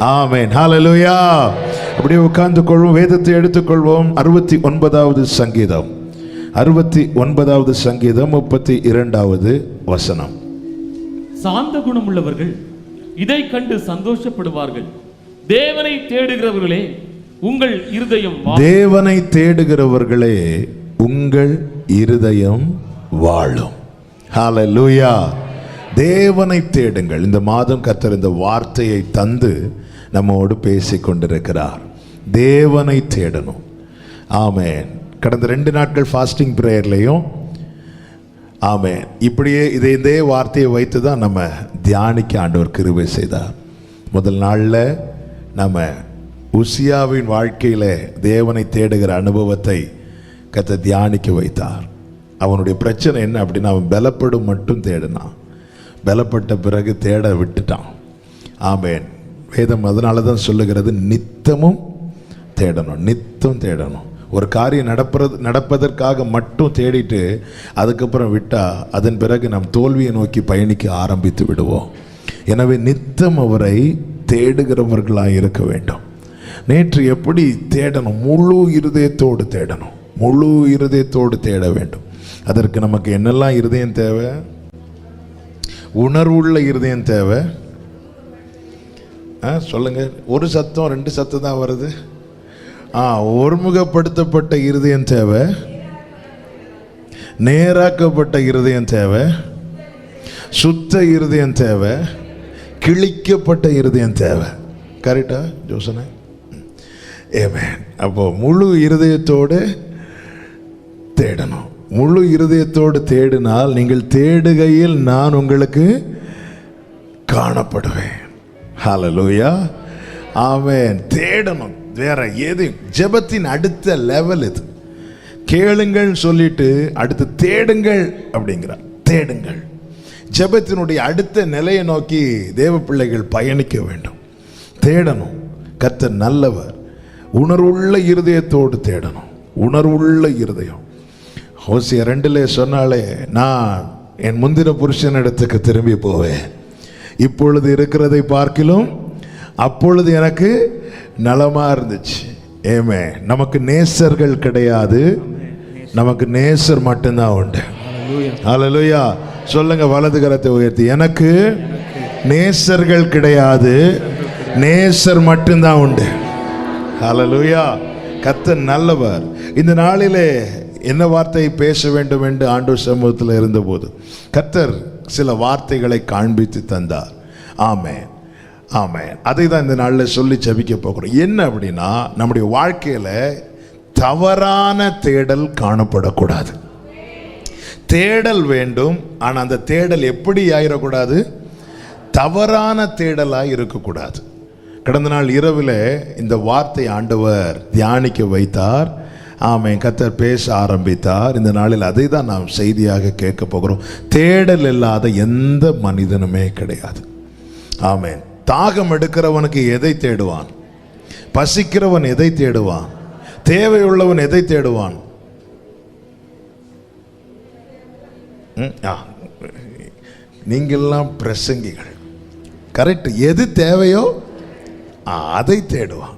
ஆமென். ஹல்லேலூயா. அப்படியே உட்கார்ந்து கொள்வோம், வேதத்தை எடுத்துக்கொள்வோம். 69வது சங்கீதம், 69வது சங்கீதம் 32வது வசனம். சாந்த குணமுள்ளவர்கள் இதை கண்டு சந்தோஷப்படுவார்கள். தேவனை தேடுகிறவர்களே உங்கள் இருதயம் தேவனை தேடுகிறவர்களே உங்கள் இருதயம் வாழும். ஹல்லேலூயா. தேவனை தேடுங்கள். இந்த மாதம் கர்த்தர் இந்த வார்த்தையை தந்து நம்மோடு பேசிக் கொண்டிருக்கிறார். தேவனை தேடணும். ஆமென். கடந்த 2 நாட்கள் ஃபாஸ்டிங் பிரேயர்லையும் ஆமென் இப்படியே இதே வார்த்தையை வைத்து தான் நம்ம தியானிக்க ஆண்டவர் கிருபை செய்தார். முதல் நாளில் நம்ம உசியாவின் வாழ்க்கையில் தேவனை தேடுகிற அனுபவத்தை கர்த்தர் தியானிக்க வைத்தார். அவனுடைய பிரச்சனை என்ன அப்படின்னா, அவன் பலப்படும் மட்டும் தேடினான், பலப்பட்ட பிறகு தேட விட்டுட்டான். ஆமென். வேதம் அதனால தான் சொல்லுகிறது, நித்தமும் தேடணும், நித்தம் தேடணும். ஒரு காரியம் நடப்பதற்காக மட்டும் தேடிட்டு அதுக்கப்புறம் விட்டால் அதன் பிறகு நாம் தோல்வியை நோக்கி பயணிக்க ஆரம்பித்து விடுவோம். எனவே நித்தம் அவரை தேடுகிறவர்களாக இருக்க வேண்டும். நேற்று எப்படி தேடணும்? முழு இருதயத்தோடு தேடணும், முழு இருதயத்தோடு தேட வேண்டும். அதற்கு நமக்கு என்னெல்லாம் இருதயம் தேவை? உணர்வுள்ள இருதயம் தேவை. சொல்லுங்க, ஒரு சத்தம் 2 சத்தம் தான் வருது. ஒருமுகப்படுத்தப்பட்ட இருதயம் தேவை, நேராக்கப்பட்ட இருதயம் தேவை, சுத்த இருதயம் தேவை, கிழிக்கப்பட்ட இருதயம் தேவை. கரெக்டா ஜோசன? ஆமென். அப்போ முழு இருதயத்தோடு தேடணும். முழு இருதயத்தோடு தேடினால் நீங்கள் தேடுகையில் நான் உங்களுக்கு காணப்படுவேன். ஹல்லேலூயா. ஆமென். தேடணும். வேற எது? ஜெபத்தின் அடுத்த லெவல் இது. கேளுங்கள் சொல்லிட்டு அடுத்து தேடுங்கள் அப்படிங்கிறார். தேடுங்கள். ஜெபத்தினுடைய அடுத்த நிலையை நோக்கி தேவ பிள்ளைகள் பயணிக்க வேண்டும். தேடணும். கர்த்தர் நல்லவர். உணர்வுள்ள இருதயத்தோடு தேடணும். உணர்வுள்ள இருதயம். ஹோசியா 2 சொன்னாலே, நான் என் முந்தின புருஷனிடத்துக்கு திரும்பி போவேன், இப்பொழுது இருக்கிறதை பார்க்கிலும் அப்பொழுது எனக்கு நலமா இருந்துச்சு. ஏமே, நமக்கு நேசர்கள் கிடையாது, நமக்கு நேசர் மட்டும்தான் உண்டு. ஹல்லேலூயா. சொல்லுங்க வலது கரத்தை உயர்த்தி, எனக்கு நேசர்கள் கிடையாது, நேசர் மட்டும்தான் உண்டு. ஹல்லேலூயா. கர்த்தர் நல்லவர். இந்த நாளிலே என்ன வார்த்தையை பேச வேண்டும் என்று ஆண்டவர் சமூகத்தில் இருந்தபோது கர்த்தர் சில வார்த்தைகளை காண்பித்து தந்தார். ஆமென், ஆமென். அதை தான் இந்த நாளில் சொல்லி ஜெபிக்க போகிறோம். என்ன அப்படின்னா, நம்முடைய வாழ்க்கையில் தவறான தேடல் காணப்படக்கூடாது. தேடல் வேண்டும், ஆனால் அந்த தேடல் எப்படி ஆயிடக்கூடாது? தவறான தேடலாக இருக்கக்கூடாது. கடந்த நாள் இரவில் இந்த வார்த்தை ஆண்டவர் தியானிக்க வைத்தார். ஆமென். கர்த்தர் பேச ஆரம்பித்தார். இந்த நாளில் அதை தான் நாம் செய்தியாக கேட்க போகிறோம். தேடல் இல்லாத எந்த மனிதனுமே கிடையாது. ஆமென். தாகம் எடுக்கிறவனுக்கு எதை தேடுவான்? பசிக்கிறவன் எதை தேடுவான்? தேவையுள்ளவன் எதை தேடுவான்? நீங்கள்லாம் பிரசங்கிகள், கரெக்ட். எது தேவையோ அதை தேடுவான்.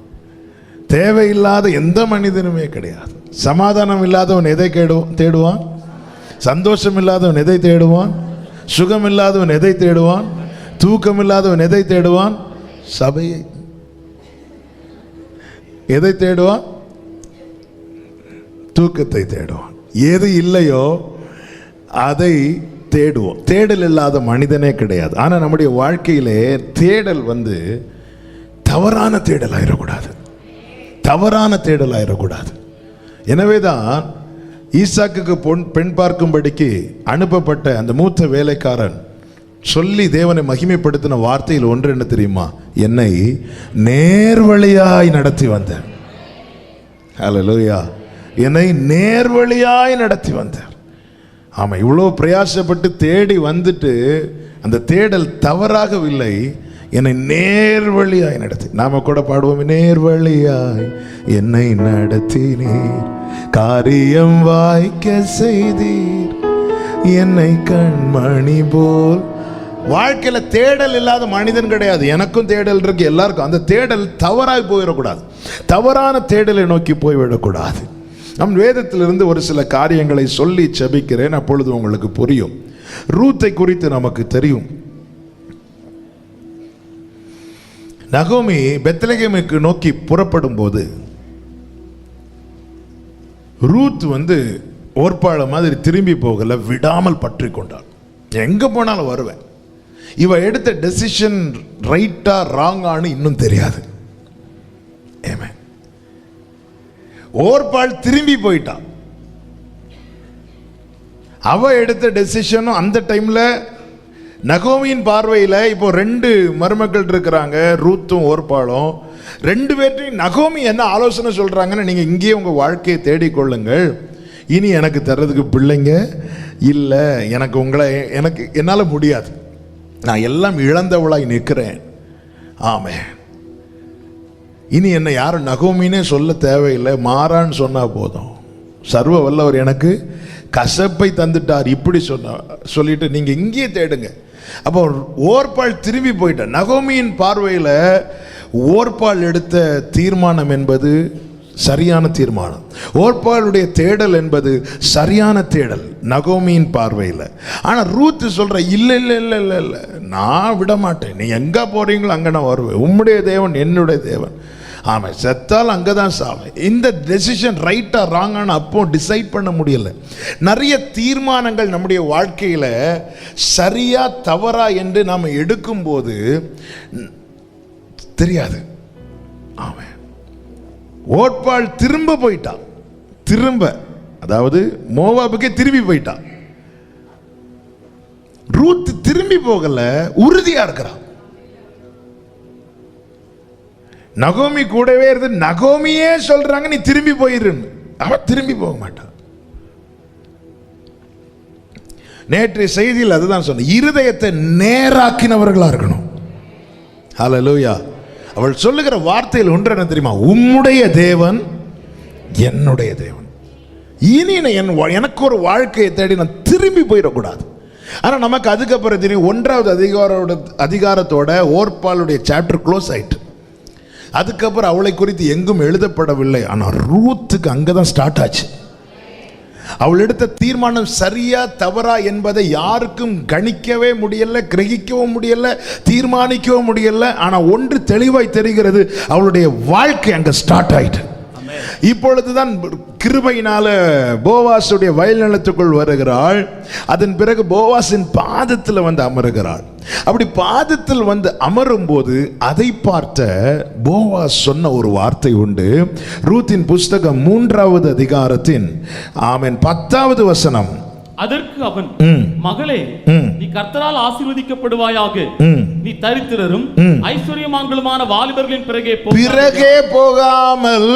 தேவையில்லாத எந்த மனிதனுமே கிடையாது. சமாதானம் இல்லாதவன் எதை தேடுவான்? சந்தோஷம் இல்லாதவன் எதை தேடுவான்? சுகம் இல்லாதவன் எதை தேடுவான்? தூக்கம் இல்லாதவன் எதை தேடுவான்? சபையை. எதை தேடுவான்? தூக்கத்தை தேடுவான். எது இல்லையோ அதை தேடுவோம். தேடல் இல்லாத மனிதனே கிடையாது. ஆனால் நம்முடைய வாழ்க்கையிலே தேடல் தவறான தேடல் ஆயிடக்கூடாது, தவறான தேடல் ஆயிடக்கூடாது. எனவே தான் ஈசாக்குக்கு பெண் பார்க்கும்படிக்கு அனுப்பப்பட்ட அந்த மூத்த வேலைக்காரன் சொல்லி தேவனை மகிமைப்படுத்தின வார்த்தையில் ஒன்று என்ன தெரியுமா? என்னை நேர்வழியாய் நடத்தி வந்தார். ஹல்லேலூயா. என்னை நேர்வழியாய் நடத்தி வந்தார். ஆமாம், இவ்வளோ பிரயாசப்பட்டு தேடி வந்துட்டு அந்த தேடல் தவறாகவில்லை, என்னை நேர்வழியாய் நடத்தி. நாம கூட பாடுவோம், நேர்வழியாய் என்னை நடத்தினீர், காரியம் வாய்க்க செய்தீர், என்னை கண்மணி போல் வாழ்க்கையில தேடல் இல்லாத மனிதன் கிடையாது. எனக்கும் தேடல் இருக்கு, எல்லாருக்கும். அந்த தேடல் தவறாய் போயிடக்கூடாது, தவறான தேடலை நோக்கி போய்விடக்கூடாது. நம் வேதத்திலிருந்து ஒரு சில காரியங்களை சொல்லி செபிக்கிறேன், அப்பொழுது உங்களுக்கு புரியும். ரூத்தை குறித்து நமக்கு தெரியும். நகோமி பெத்லகேமுக்கு நோக்கி புறப்படும் போது ரூத் ஓர்பாள மாதிரி திரும்பி போகல, விடாமல் பற்றி கொண்டாள். எங்க போனாலும் வருவேன். இவ எடுத்த டெசிஷன் ரைட்டா ராங்கான்னு இன்னும் தெரியாது. ஆமென். ஓர்பாள் திரும்பி போயிட்டான். அவ எடுத்த டெசிஷனும் அந்த டைம்ல நகோமியின் பார்வையில் இப்போ 2 மருமக்கள் இருக்கிறாங்க, ரூத்தும் ஓர்பாளும். 2 பேர்ட்டையும் நகோமி என்ன ஆலோசனை சொல்றாங்கன்னு, நீங்க இங்கேயே உங்க வாழ்க்கையை தேடிக்கொள்ளுங்கள், இனி எனக்கு தர்றதுக்கு பிள்ளைங்க இல்லை, எனக்கு என்னால் முடியாது, நான் எல்லாம் இழந்தவளாய் நிற்கிறேன். ஆமென். இனி என்ன யாரும் நகோமினே சொல்ல தேவையில்லை, மாறான்னு சொன்னா போதும். சர்வ வல்லவர் எனக்கு கசப்பை தந்துட்டார், இப்படி சொல்லிட்டு நீங்க இங்கேயே தேடுங்க. அப்போ ஓர்பாள் திரும்பி போயிட்டார். நகோமியின் பார்வையில் ஓர்பாள் எடுத்த தீர்மானம் என்பது சரியான தீர்மானம். ஓர்பாளுடைய தேடல் என்பது சரியான தேடல் நகோமியின் பார்வையில். ஆனால் ரூத் சொல்ற இல்லை இல்லை இல்லை இல்லை இல்லை, நான் விட மாட்டேன், நீ எங்கே போறீங்களோ அங்கே நான் வருவேன், உம்முடைய தேவன் என்னுடைய தேவன். ஆமாம், செத்தால் அங்கே தான் சாவேன். இந்த டெசிஷன் ரைட்டா ராங்கான அப்போ டிசைட் பண்ண முடியல. நிறைய தீர்மானங்கள் நம்முடைய வாழ்க்கையில் சரியா தவறா என்று நாம் எடுக்கும்போது தெரியாது. ஆமாம். ஓர்பாள் திரும்ப போயிட்டான், அதாவது மோவாபுக்கே திரும்பி போயிட்டான். ரூத் திரும்பி போகல, உறுதியா இருக்கிறான். நகோமி கூடவே இருந்து நகோமியே சொல்றாங்க நீ திரும்பி போயிருன்னு, அவன் திரும்பி போக மாட்டான். நேற்றைய செய்தியில் அதுதான் சொன்ன, இருதயத்தை நேராக்கினவர்களா இருக்கணும். ஹல்லேலூயா. அவள் சொல்லுகிற வார்த்தையில் ஒன்று என்ன தெரியுமா? உம்முடைய தேவன் என்னுடைய தேவன். இனி எனக்கு ஒரு வாழ்க்கையை தேடி நான் திரும்பி போயிடக்கூடாது. ஆனால் நமக்கு அதுக்கப்புறம் தெரியும், 1வது அதிகாரத்தோட ஓர்பாளுடைய சாப்டர் க்ளோஸ் ஆயிட்டு. அதுக்கப்புறம் அவளை குறித்து எங்கும் எழுதப்படவில்லை. ஆனால் ரூத்துக்கு அங்கதான் ஸ்டார்ட் ஆச்சு. அவள் எடுத்த தீர்மானம் சரியா தவறா என்பதை யாருக்கும் கணிக்கவே முடியல, கிரகிக்கவும் முடியல, தீர்மானிக்கவும் முடியல. ஆனா ஒன்று தெளிவாய் தெரிகிறது, அவளுடைய வாழ்க்கை அங்க ஸ்டார்ட் ஆயிட்டு. இப்பொழுதுதான் கிருபையினால போவாசுடைய வயல் நிலத்துக்குள் வருகிறாள். அதன் பிறகு போவாசின் பாதத்தில் அமருகிறாள். அப்படி பாதத்தில் அமரும் போது அதை பார்த்த போவாஸ் சொன்ன ஒரு வார்த்தை உண்டு. ரூத்தின் புஸ்தகம் 3வது அதிகாரத்தின் 10வது வசனம். அதற்கு அவன், மகளே, நீ கர்த்தரால் ஆசீர்வதிக்கப்படுவாயாக, நீ தரித்திரரும் ஐஸ்வர்யமான்களுமான வாலிபர்களின் பிறகே போகாமல்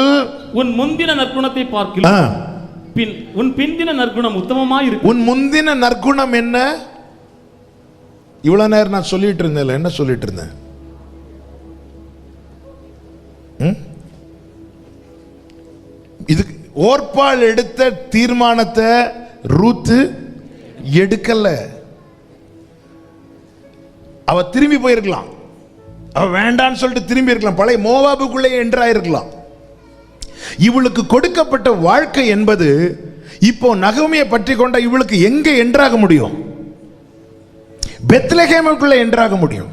உன் முந்தின நற்குணத்தை பார்க்கலாம், உன் பிந்தின நற்குணம் உத்தமமாய் இருக்கு. உன் முந்தின நற்குணம் என்ன? இவ்வளவு நேரம் நான் சொல்லிட்டு இருந்தேன், என்ன சொல்லிட்டு இருந்தேன்? இது ஓர்பாள் எடுத்த தீர்மானத்தை ரூத் எடுக்கல. அவ திரும்பி போயிருக்கலாம், அவ வேண்டான்னு சொல்லிட்டு திரும்பி இருக்கலாம், பழைய மோவாபுக்குள்ளே என்றாயிருக்கலாம். இவளுக்கு கொடுக்கப்பட்ட வாழ்க்கை என்பது இப்போ நகோமியை பற்றி கொண்ட இவளுக்கு எங்க என்றாக முடியும்? பெத்லகேமுக்குள்ள என்றாக முடியும்.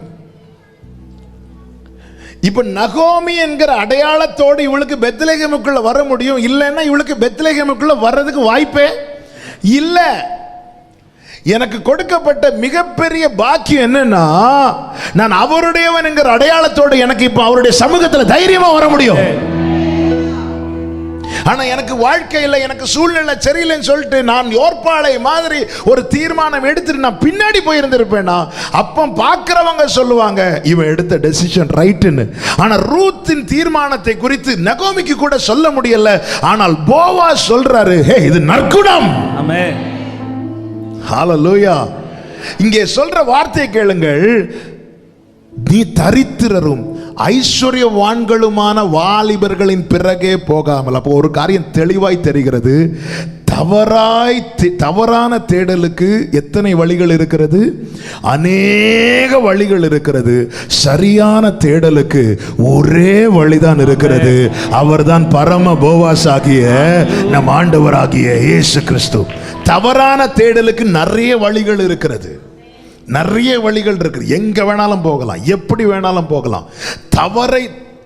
இப்ப நகோமி என்கிற அடையாளத்தோடு இவளுக்கு பெத்லகேமுக்குள்ள வர முடியும். இல்லைன்னா இவளுக்கு பெத்லகேமுக்குள்ள வர்றதுக்கு வாய்ப்பே இல்ல. எனக்கு கொடுக்கப்பட்ட மிகப்பெரிய பாக்கியம் என்னன்னா, நான் அவருடையவன் என்கிற அடையாளத்தோடு எனக்கு இப்ப அவருடைய சமூகத்தில் தைரியமா வர முடியும். ஆனா எனக்கு வாழ்க்கை இல்லை, எனக்கு சூழ்நிலை சரியில்லைன்னு சொல்லிட்டு நான் ஓர்பாளை மாதிரி ஒரு தீர்மானம் எடுத்துட்டு நான் பின்னாடி போயிருந்திருப்பேன்னா அப்போ பார்க்கிறவங்க சொல்லுவாங்க இவன் எடுத்த டெசிஷன் ரைட்டுன்னு. ஆனா ரூத்தின் தீர்மானத்தை குறித்து நகோமிக்கு கூட சொல்ல முடியல. ஆனால் போவாஸ் சொல்றாரு, ஹே, இது நற்குணம். ஆமென். ஹல்லேலூயா. இங்கே சொல்ற வார்த்தையை கேளுங்கள், நீ தரித்திரரும் ஐஸ்வர்யவான்களுமான வாலிபர்களின் பிறகே போகாமல். அப்போ ஒரு காரியம் தெளிவாய் தெரிகிறது, தவறான தேடலுக்கு எத்தனை வழிகள் இருக்கிறது? அநேக வழிகள் இருக்கிறது. சரியான தேடலுக்கு ஒரே வழிதான் இருக்கிறது. அவர்தான் பரம போவாஸ் ஆகிய நம் ஆண்டவராகிய இயேசு கிறிஸ்து. தவறான தேடலுக்கு நிறைய வழிகள் இருக்கிறது. நிறைய வழிகள் இருக்கு. எங்க வேணாலும் போகலாம், எப்படி வேணாலும் போகலாம்.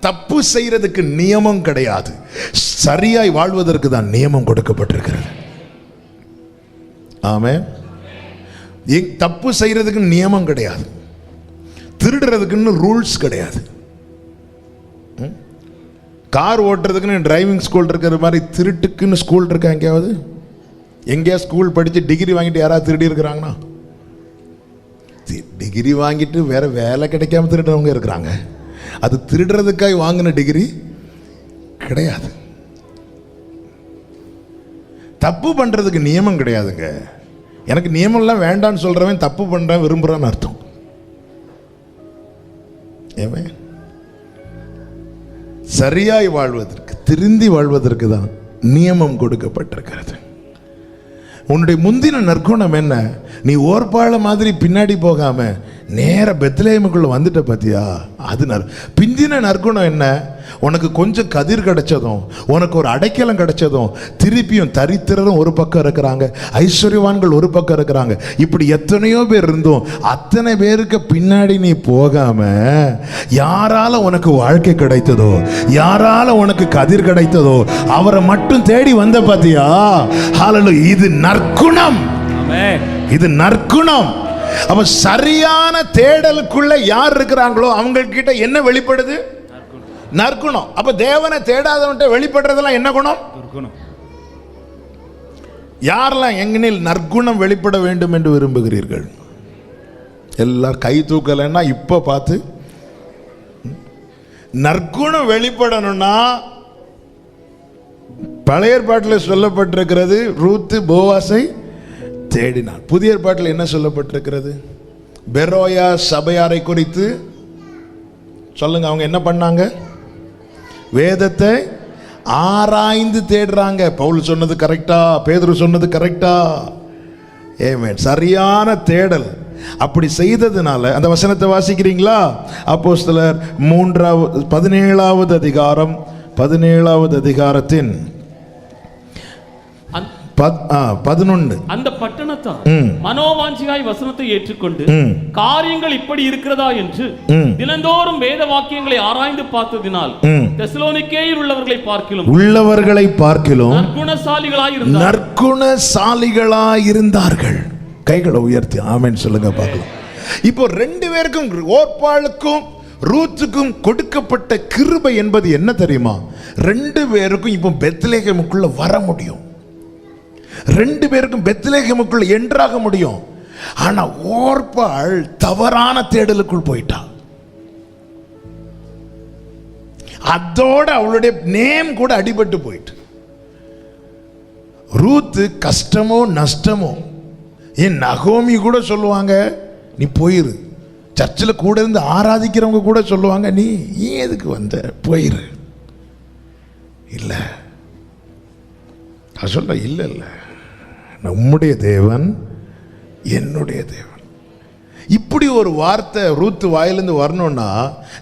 தப்பு செய்யறதுக்கு நியமம் கிடையாது. சரியாய் வாழ்வதற்கு தான் நியமம் கொடுக்கப்பட்டிருக்கிறது. ஆமென். தப்பு செய்யறதுக்கு நியமம் கிடையாது. திருடுறதுக்குன்னு ரூல்ஸ் கிடையாது. கார் ஓட்டுறதுக்குன்னு டிரைவிங் ஸ்கூல் இருக்கிற மாதிரி திருட்டுக்குன்னு ஸ்கூல் இருக்கா? எங்கேயாவது எங்கேயா ஸ்கூல் படிச்சு டிகிரி வாங்கிட்டு யாராவது திருடி இருக்கிறாங்கன்னா? டிகிரி வாங்கிட்டு வேற வேலை கிடைக்காம திருடுறவங்க இருக்கிறாங்க. அது திருடுறதுக்காக வாங்கின டிகிரி கிடையாது. தப்பு பண்றதுக்கு நியமம் கிடையாதுங்க. எனக்கு நியமம்லாம் வேண்டான்னு சொல்றவன் தப்பு பண்றேன் விரும்புறான்னு அர்த்தம். சரியாய் வாழ்வதற்கு, திருந்தி வாழ்வதற்கு தான் நியமம் கொடுக்கப்பட்டிருக்கிறது. உன்னுடைய முந்தின நற்குணம் என்ன? நீ ஓர்பாள மாதிரி பின்னாடி போகாம நேர பெத்லேஹேமுக்குள்ள வந்துட்ட பாத்தியா? அது பிந்தின நற்குணம் என்ன? உனக்கு கொஞ்சம் கதிர் கிடைச்சதும், உனக்கு ஒரு அடைக்கலம் கிடைச்சதும், திருப்பியும் தரித்திரரும் ஒரு பக்கம் இருக்கிறாங்க, ஐஸ்வர்யவான்கள் ஒரு பக்கம் இருக்கிறாங்க. இப்படி எத்தனையோ பேர் இருந்தோம். அத்தனை பேருக்கு பின்னாடி நீ போகாம யாரால உனக்கு வாழ்க்கை கிடைத்ததோ, யாரால உனக்கு கதிர் கிடைத்ததோ அவரை மட்டும் தேடி வந்த பாத்தியா? ஹல்லேலூயா. இது நற்குணம். இது நற்குணம். அப்ப சரியான தேடலுக்குள்ள யார் இருக்கிறாங்களோ அவங்க கிட்ட என்ன வெளிப்படுது? நற்குணம். அப்ப தேவனை தேடாதவன்ட்ட வெளிப்படுறதெல்லாம் என்ன குணம்? யாரெல்லாம் எங்கனில் நற்குணம் வெளிப்பட வேண்டும் என்று விரும்புகிறீர்கள்? எல்லாரும் கை தூக்கலைன்னா இப்ப பார்த்து. நற்குணம் வெளிப்படணும்னா பழைய ஏற்பாட்டில் சொல்லப்பட்டிருக்கிறது, ரூத்து போவாசை தேடினார். புதிய ஏற்பாட்டில் என்ன சொல்லப்பட்டிருக்கிறது? பெரோயா சபையாரை குறித்து சொல்லுங்க. அவங்க என்ன பண்ணாங்க? வேதத்தை ஆராய்ந்து தேடுறாங்க. பவுல் சொன்னது கரெக்டா? பேதுரு சொன்னது கரெக்டா? ஆமென். சரியான தேடல். அப்படி செய்ததுனால அந்த வசனத்தை வாசிக்கிறீங்களா? அப்போஸ்தலர் 17வது அதிகாரம் 17வது அதிகாரத்தின் 11. அந்த பட்டணத்தார் மனோவாஞ்சியாய் வசனத்தை ஏற்றுக்கொண்டு காரியங்கள் இப்படி இருக்கிறதா என்று தினந்தோறும் வேத வாக்கியங்களை ஆராய்ந்து பார்த்ததினால் தெசலோனிக்கேயில் உள்ளவர்களை பார்க்கிலும் நற்குணசாலிகளாய் இருந்தார்கள். கைகளை உயர்த்தி ஆமென் சொல்லுங்க பார்க்கலாம். இப்போ ரெண்டு பேருக்கும், ஓர்பாளுக்கும் ரூத்துக்கும் கொடுக்கப்பட்ட கிருபை என்பது என்ன தெரியுமா? ரெண்டு பேருக்கும் இப்போ பெத்லேஹேமுக்குள்ள வர முடியும். ரெண்டு பேருக்கும் பெத்லேஹேமுக்குள்ள என்ட்ராக முடியும். ஆனா ஓர்பாள் தவறான தேடலுக்குள் போயிட்டா. அதோட அவளுடைய நேம் கூட அடிபட்டு போயிட்டு. ரூத்து கஷ்டமோ நஷ்டமோ, என் நகோமி கூட சொல்லுவாங்க நீ போயிரு. சர்ச்சில் கூட இருந்து ஆராதிக்கிறவங்க கூட சொல்லுவாங்க நீ எதுக்கு வந்த, போயிரு. இல்லை சொல்ல, இல்லை இல்லை, நம்முடைய தேவன் என்னுடைய தேவன். இப்படி ஒரு வார்த்தை ரூத்து வாயிலிருந்து வரணும்னா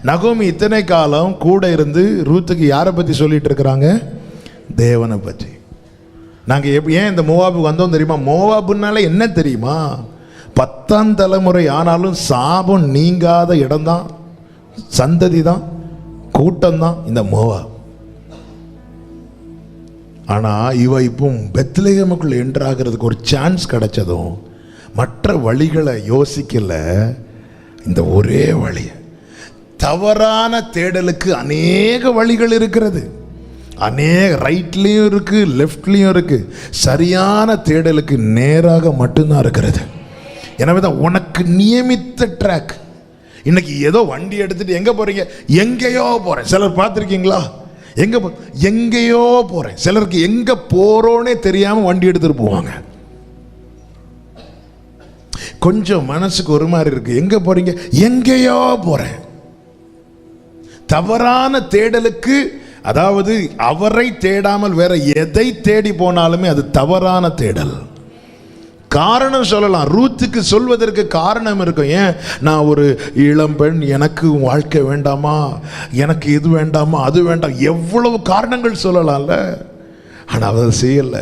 நகோமி இத்தனை காலம் கூட இருந்து ரூத்துக்கு யாரை பற்றி சொல்லிட்டு இருக்கிறாங்க? தேவனை பற்றி. நாங்கள் ஏன் இந்த மோவாபுக்கு வந்தோம் தெரியுமா? மோவாபுனால என்ன தெரியுமா? 10ஆம் தலைமுறை ஆனாலும் சாபம் நீங்காத இடம்தான், சந்ததி தான், கூட்டம் தான் இந்த மோவாப். ஆனால் இவ இப்போ பெத்லேஹேமுக்குள்ள என்ட்ராகிறதுக்கு ஒரு சான்ஸ் கிடைச்சதும் மற்ற வழிகளை யோசிக்கல. இந்த ஒரே வழி. தவறான தேடலுக்கு அநேக வழிகள் இருக்கிறது. அநேக ரைட்லேயும் இருக்கு, லெஃப்ட்லேயும் இருக்கு. சரியான தேடலுக்கு நேராக மட்டும்தான் இருக்கிறது. எனவே தான் உனக்கு நியமித்த ட்ராக். இன்னைக்கு ஏதோ வண்டி எடுத்துட்டு எங்கே போறீங்க? எங்கேயோ போகிறேன். சிலர் பார்த்துருக்கீங்களா? எங்கேயோ போகிறேன். சிலருக்கு எங்கே போகிறோன்னே தெரியாமல் வண்டி எடுத்துட்டு போவாங்க. கொஞ்சம் மனசுக்கு ஒரு மாதிரி இருக்கு. எங்கே போறீங்க? எங்கேயோ போகிறேன். தவறான தேடலுக்கு அதாவது அவரை தேடாமல் வேற எதை தேடி போனாலுமே அது தவறான தேடல். காரணம் சொல்லலாம், ரூத்துக்கு சொல்வதற்கு காரணம் இருக்கும். ஏன், நான் ஒரு இளம்பெண், எனக்கு வாழ்க்கை வேண்டாமா, எனக்கு இது வேண்டாமா, அது வேண்டாம், எவ்வளவு காரணங்கள் சொல்லலாம்ல. ஆனால் அவர் செய்யல.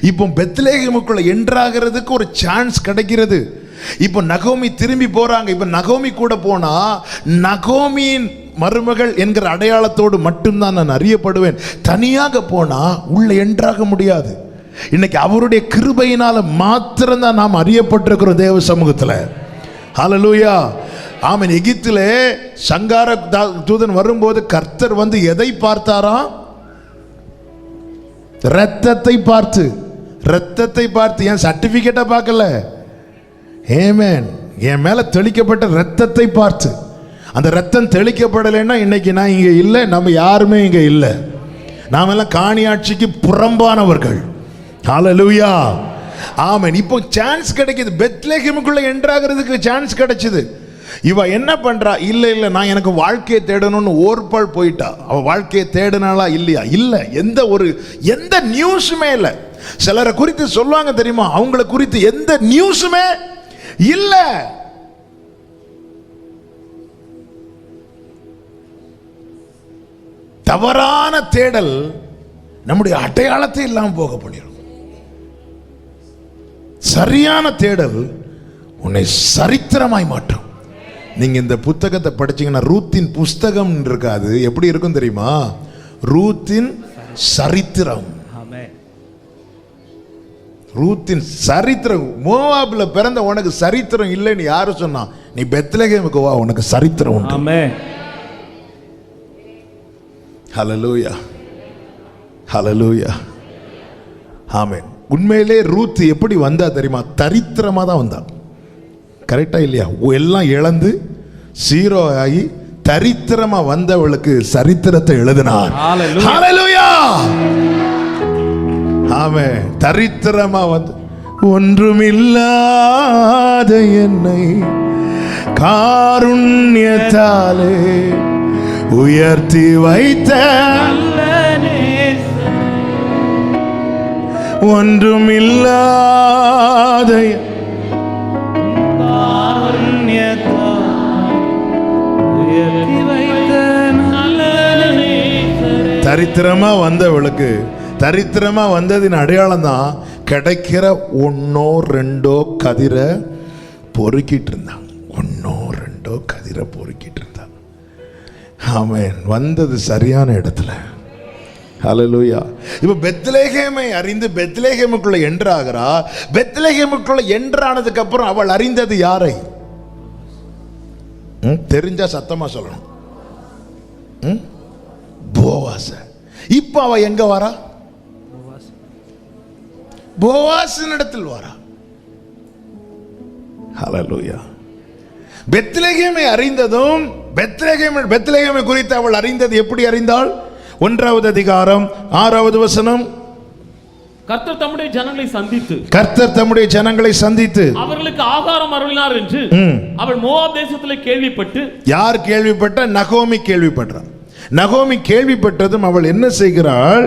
இப்போ பெத்லகேமுக்குள்ள என்ட்ராகிறதுக்கு ஒரு சான்ஸ் கிடைக்கிறது. இப்போ நகோமி திரும்பி போறாங்க. இப்போ நகோமி கூட போனா நகோமியின் மருமகள் என்கிற அடையாளத்தோடு மட்டும்தான் நான் அறியப்படுவேன். தனியாக போனா உள்ள என்ட்ராக முடியாது. இன்னைக்கு அவருடைய கிருபையினால மாத்திரம்தான் நாம் அறியப்பட்டிருக்கிறோம் தேவ சமூகத்தில். ஹல்லேலூயா, ஆமென். எகிப்திலே சங்கார தூதன் வரும்போது கர்த்தர் வந்து எதை பார்த்தாராம்? ரத்தத்தை பார்த்து. ரத்தத்தை பார்த்து, என் சர்டிபிகேட்டை பார்க்கல. ஆமென். என் மேல தெளிக்கப்பட்ட ரத்தத்தை பார்த்து. அந்த ரத்தம் தெளிக்கப்படலைன்னா இன்னைக்கு நான் இங்க இல்லை, நம்ம யாருமே இங்க இல்லை. நாம எல்லாம் காணியாட்சிக்கு புறம்பானவர்கள். ஹல்லேலூயா, ஆமென். இப்போ சான்ஸ் கிடைக்குது. பெத்லகேமுக்குள்ள என்ட்ராகிறதுக்கு சான்ஸ் கிடைச்சது. இவ என்ன பண்றா? இல்ல நான் எனக்கு வாழ்க்கையை தேடணும்னு ஓர்பால் போயிட்டா. அவ வாழ்க்கையை தேடினாளா இல்லையா? இல்ல. எந்த நியூஸுமே இல்லை. சிலரை குறித்து சொல்லுவாங்க தெரியுமா, அவங்கள குறித்து எந்த நியூஸுமே இல்ல. தவறான தேடல் நம்முடைய அடையாளத்தை இல்லாம போக பண்ணிடும். சரியான தேடல் உன்னை சரித்திரமாய் மாற்றும். நீங்க இந்த புத்தகத்தை படிச்சீங்கன்னா, ரூத்தின் புஸ்தகம் இருக்காது, எப்படி இருக்கும் தெரியுமா? ரூத்தின் சரித்திரம். ரூத்தின் சரித்திரம். மோவாப்ல பிறந்த உனக்கு சரித்திரம் இல்லைன்னு யாரு சொன்னா? நீ பெத்லகேமுக்கு வா, உனக்கு சரித்திரம் உண்டு. ஆமென். ஹல்லேலூயா, ஹல்லேலூயா, ஆமென். உண்மையிலே ரூத் எப்படி வந்தா தெரியுமா? தரித்திரமா தான் வந்தா. கரெக்டா இல்லையா? எல்லாம் இழந்து சீரோ ஆகி தரித்திரமா வந்தவளுக்கு சரித்திரத்தை எழுதினார். ஹல்லேலூயா, ஆமென். தரித்திரமா வந்து ஒன்றுமில்லாத என்னை காருண்யத்தாலே உயர்த்தி வைத்த ஒன்றுமில்லாத தரித்திரமா வந்தவளுக்கு, தரித்திரமா வந்ததின் அடையாளம் தான் கிடைக்கிற ஒன்னோ ரெண்டோ கதிரை பொறுக்கிட்டு இருந்தாங்க. ஒன்னோ ரெண்டோ கதிரை பொறுக்கிட்டு இருந்தாங்க. ஆமென். வந்தது சரியான இடத்துல. ஹல்லேலூயா. இப்ப பெத்லகேமை அறிந்து பெத்லகேமுக்குள்ள என்ட்ராகிறா. பெத்லகேமுக்குள்ள என்ட்ரானதுக்கு அப்புறம் அவள் அறிந்தது யாரை? தெரிஞ்சா சத்தமா சொல்லணும். போவாஸ். இப்ப அவ எங்க வரா? போவாசின் இடத்தில் வரா. ஹல்லேலூயா. பெத்லகேமை அறிந்ததும், பெத்லகேமை குறித்து அவள் அறிந்தது எப்படி அறிந்தாள்? 1வது அதிகாரம் 6வது வசனம். கர்த்தர் தம்முடைய ஜனங்களை சந்தித்து, கர்த்தர் தம்முடைய ஜனங்களை சந்தித்து அவர்களுக்கு ஆகாரம் அருளினார் என்று அவள் மோவாப் தேசத்திலே கேள்விப்பட்டு. யார் கேள்விப்பட்ட? நகோமி கேள்விப்பட்டார். நகோமி கேள்விப்பட்டதும் அவள் என்ன செய்கிறாள்?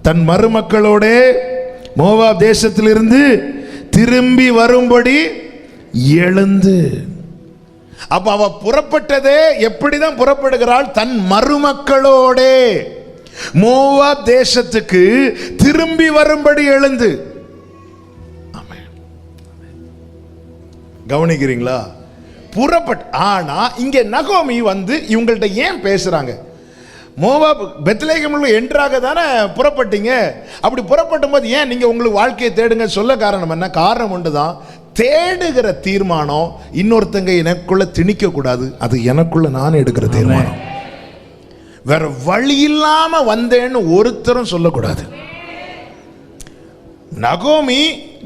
தன் மருமக்களோட மோவாப் தேசத்திலிருந்து திரும்பி வரும்படி எழுந்து. அப்ப அவ புறப்பட்டதே எப்படிதான் புறப்படுகிறாள்? தன் மருமக்களோட மோவாப் தேசத்துக்கு திரும்பி வரும்படி எழுந்து. கவனிக்கிறீங்களா? புறப்பட்டு. ஆனா இங்க நகோமி வந்து இவங்கள்ட்ட ஏன் பேசுறாங்க? மோவாப் பெத்லகேமுக்குள்ள என்ட்ராக தானே புறப்பட்டீங்க. அப்படி புறப்படும் போது ஏன் நீங்க உங்களுக்கு வாழ்க்கையை தேடுங்க சொல்ல காரணம் என்ன? காரணம் ஒன்றுதான். தேடுகிற தீர்மானம் இன்னொருத்தங்க எனக்குள்ள திணிக்க கூடாது. அது எனக்குள்ள நான் எடுக்கிற தீர்மானம். வேற வழி இல்லாம வந்தேன்னு ஒருத்தரும் சொல்லக்கூடாது. நகோமி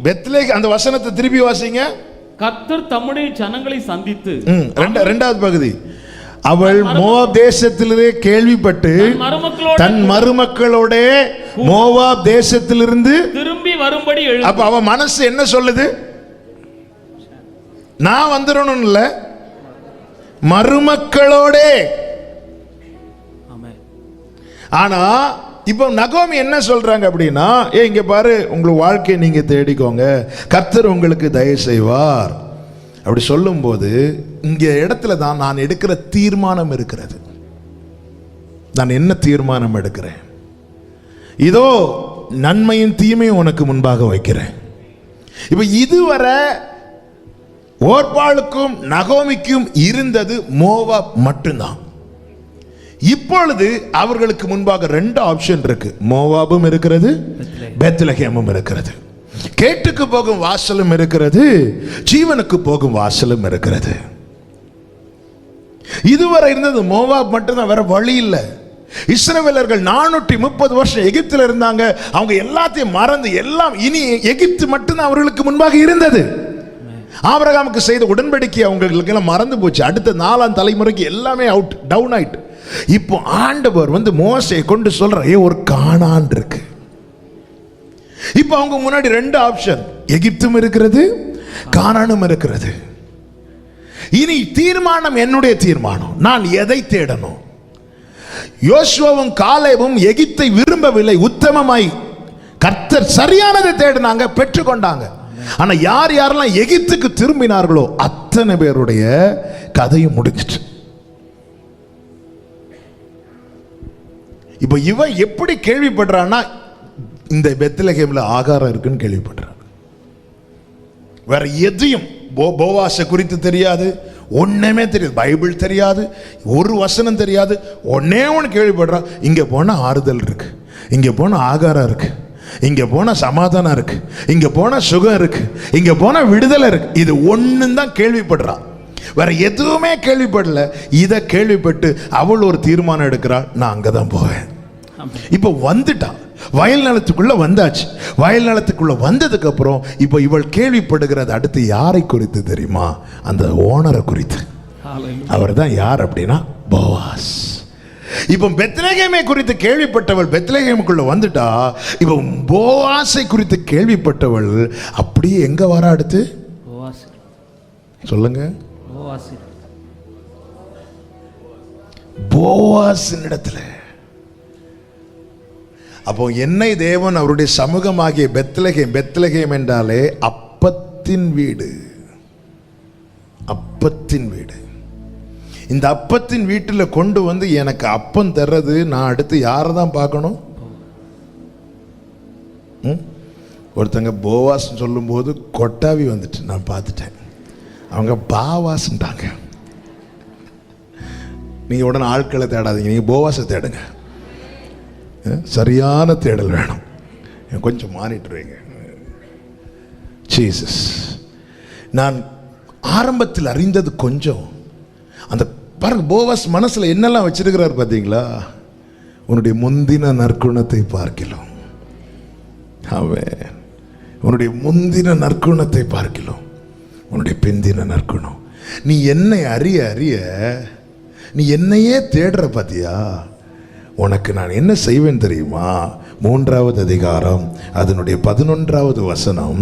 பெத்லகேம், அந்த வசனத்தை திருப்பி வாசிங்க. கர்த்தர் தம்முடைய ஜனங்களை சந்தித்து. 2வது பகுதி. அவள் மோவாப் தேசத்திலே கேள்விப்பட்டு தன் மருமக்களோட மோவாப் தேசத்திலிருந்து திரும்பி வரும்படி எழுந்து. அப்ப அவ மனசு என்ன சொல்லுது? நான் வந்துடணும் இல்ல, மருமக்களோட. ஆனா இப்போ நகோமி என்ன சொல்றாங்க அப்படின்னா, இங்க பாரு, உங்களுக்கு வாழ்க்கையை நீங்க தேடிக்கோங்க, கர்த்தர் உங்களுக்கு தயவு செய்வார் அப்படி சொல்லும்போது இங்க இடத்துல தான் நான் எடுக்கிற தீர்மானம் இருக்கிறது. நான் என்ன தீர்மானம் எடுக்கிறேன்? இதோ நன்மையும் தீமையும் உனக்கு முன்பாக வைக்கிறேன். இப்ப இதுவரை ஓர்பாளுக்கும் நகோமிக்கும் இருந்தது மோவாப் மட்டும்தான். இப்பொழுது அவர்களுக்கு முன்பாக 2 ஆப்ஷன் இருக்கு. மோவாபும் இருக்கிறது, பெத்லகேமும் இருக்கிறது. கேட்டுக்கு போகும் வாசலும் இருக்கிறது, ஜீவனுக்கு போகும் வாசலும் இருக்கிறது. இதுவரை இருந்தது மோவாப் மட்டும்தான், வேற வழி இல்லை. இஸ்ரவேலர்கள் 430 வருஷம் எகிப்தில் இருந்தாங்க. அவங்க எல்லாத்தையும் மறந்து எல்லாம் இனி எகிப்து மட்டும்தான் அவர்களுக்கு முன்பாக இருந்தது. ஆபிரகாமுக்கு செய்த உடன்படிக்கை அவங்களுக்கு எல்லாம் மறந்து போச்சு. அடுத்த 4ஆம் தலைமுறைக்கு எல்லாமே அவுட், டவுன் ஆயிட்டு. இப்போ ஆண்டவர் மோசேயை கொண்டு சொல்ற, ஒரு கானான் இருக்கு. இப்போ அவங்க முன்னாடி 2 ஆப்ஷன், எகிப்தும் இருக்கிறது, கானானும் இருக்கிறது. இனி தீர்மானம் என்னுடைய தீர்மானம். நான் எதை தேடணும்? யோசுவாவும் காலேபும் எகிப்தை விரும்பவில்லை, உத்தமமாய் கர்த்தர் சரியானதை தேடினாங்க, பெற்றுக்கொண்டாங்க. ஆனா யார் யாரெல்லாம் எகிப்துக்கு திரும்பினார்களோ அத்தனை பேருடைய கதையும் முடிஞ்சிட்டு. இப்போ இவன் எப்படி கேள்விப்படுறான்னா, இந்த பெத்லகேம்ல ஆகாரம் இருக்குன்னு கேள்விப்படுறான். வேற எதையும் போவாசை குறித்து தெரியாது, ஒண்ணுமே தெரியாது, பைபிள் தெரியாது, ஒரு வசனம் தெரியாது. ஒன்னே ஒன்று கேள்விப்படுறான், இங்க போனா ஆறுதல் இருக்கு, இங்க போனா ஆகாரம் இருக்கு, இங்க போனா சமாதானம் இருக்கு, இங்க போனா சுகம் இருக்கு, இங்க போனா விடுதலை இருக்கு. இது ஒண்ணும் தான் கேள்விப்படுறான், வேற எதுவுமே கேள்விப்படல. இதை கேள்விப்பட்டு அவள் ஒரு தீர்மானம் எடுக்கிறாள், நான் அங்கதான் போவேன். இப்ப வந்துட்டான், வயல் நிலத்துக்குள்ள வந்தாச்சு. வயல் நிலத்துக்குள்ள வந்ததுக்கு அப்புறம் இப்போ இவள் கேள்விப்படுகிறது அடுத்து யாரை குறித்து தெரியுமா? அந்த ஓனரை குறித்து. அவர் தான் யார் அப்படின்னா போவாஸ். இப்போ பெத்லகேமை குறித்து கேள்விப்பட்டவள் பெத்லகேமுக்குள்ள வந்துட்டா. இப்போ போவாசை குறித்து கேள்விப்பட்டவள் அப்படியே எங்க வர அடுத்து? சொல்லுங்க. போவாசின் இடத்துல. அப்போ என்னை தேவன் அவருடைய சமூகமாகிய பெத்லகேம், பெத்லகேம் என்றாலே அப்பத்தின் வீடு, அப்பத்தின் வீடு. இந்த அப்பத்தின் வீட்டில் கொண்டு வந்து எனக்கு அப்பம் தர்றது, நான் அடுத்து யாரை தான் பார்க்கணும்? ஒருத்தங்க போவாஸ் சொல்லும்போது கொட்டாவி வந்துட்டு நான் பார்த்துட்டேன். அவங்க பாவாஸ்ன்றாங்க. நீங்க உடனே ஆட்களை தேடாதீங்க, நீங்க போவாசை தேடுங்க. சரியான தேடல் வேணும். கொஞ்சம் மாறிட்டுருவீங்க. ஜீசஸ் நான் ஆரம்பத்தில் அறிந்தது கொஞ்சம். அந்த பாருங்க, போவாஸ் மனசுல என்னெல்லாம் வச்சிருக்கிறார் பார்த்தீங்களா? உன்னுடைய முந்தின நற்குணத்தை பார்க்கலாம், அவன் உன்னுடைய முந்தின நற்குணத்தை பார்க்கலாம், உன்னுடைய பிந்தின நற்குணம். நீ என்னை அறிய அறிய நீ என்னையே தேடுற பாத்தியா? உனக்கு நான் என்ன செய்வேன் தெரியுமா? 3வது அதிகாரம் அதனுடைய 11வது வசனம்.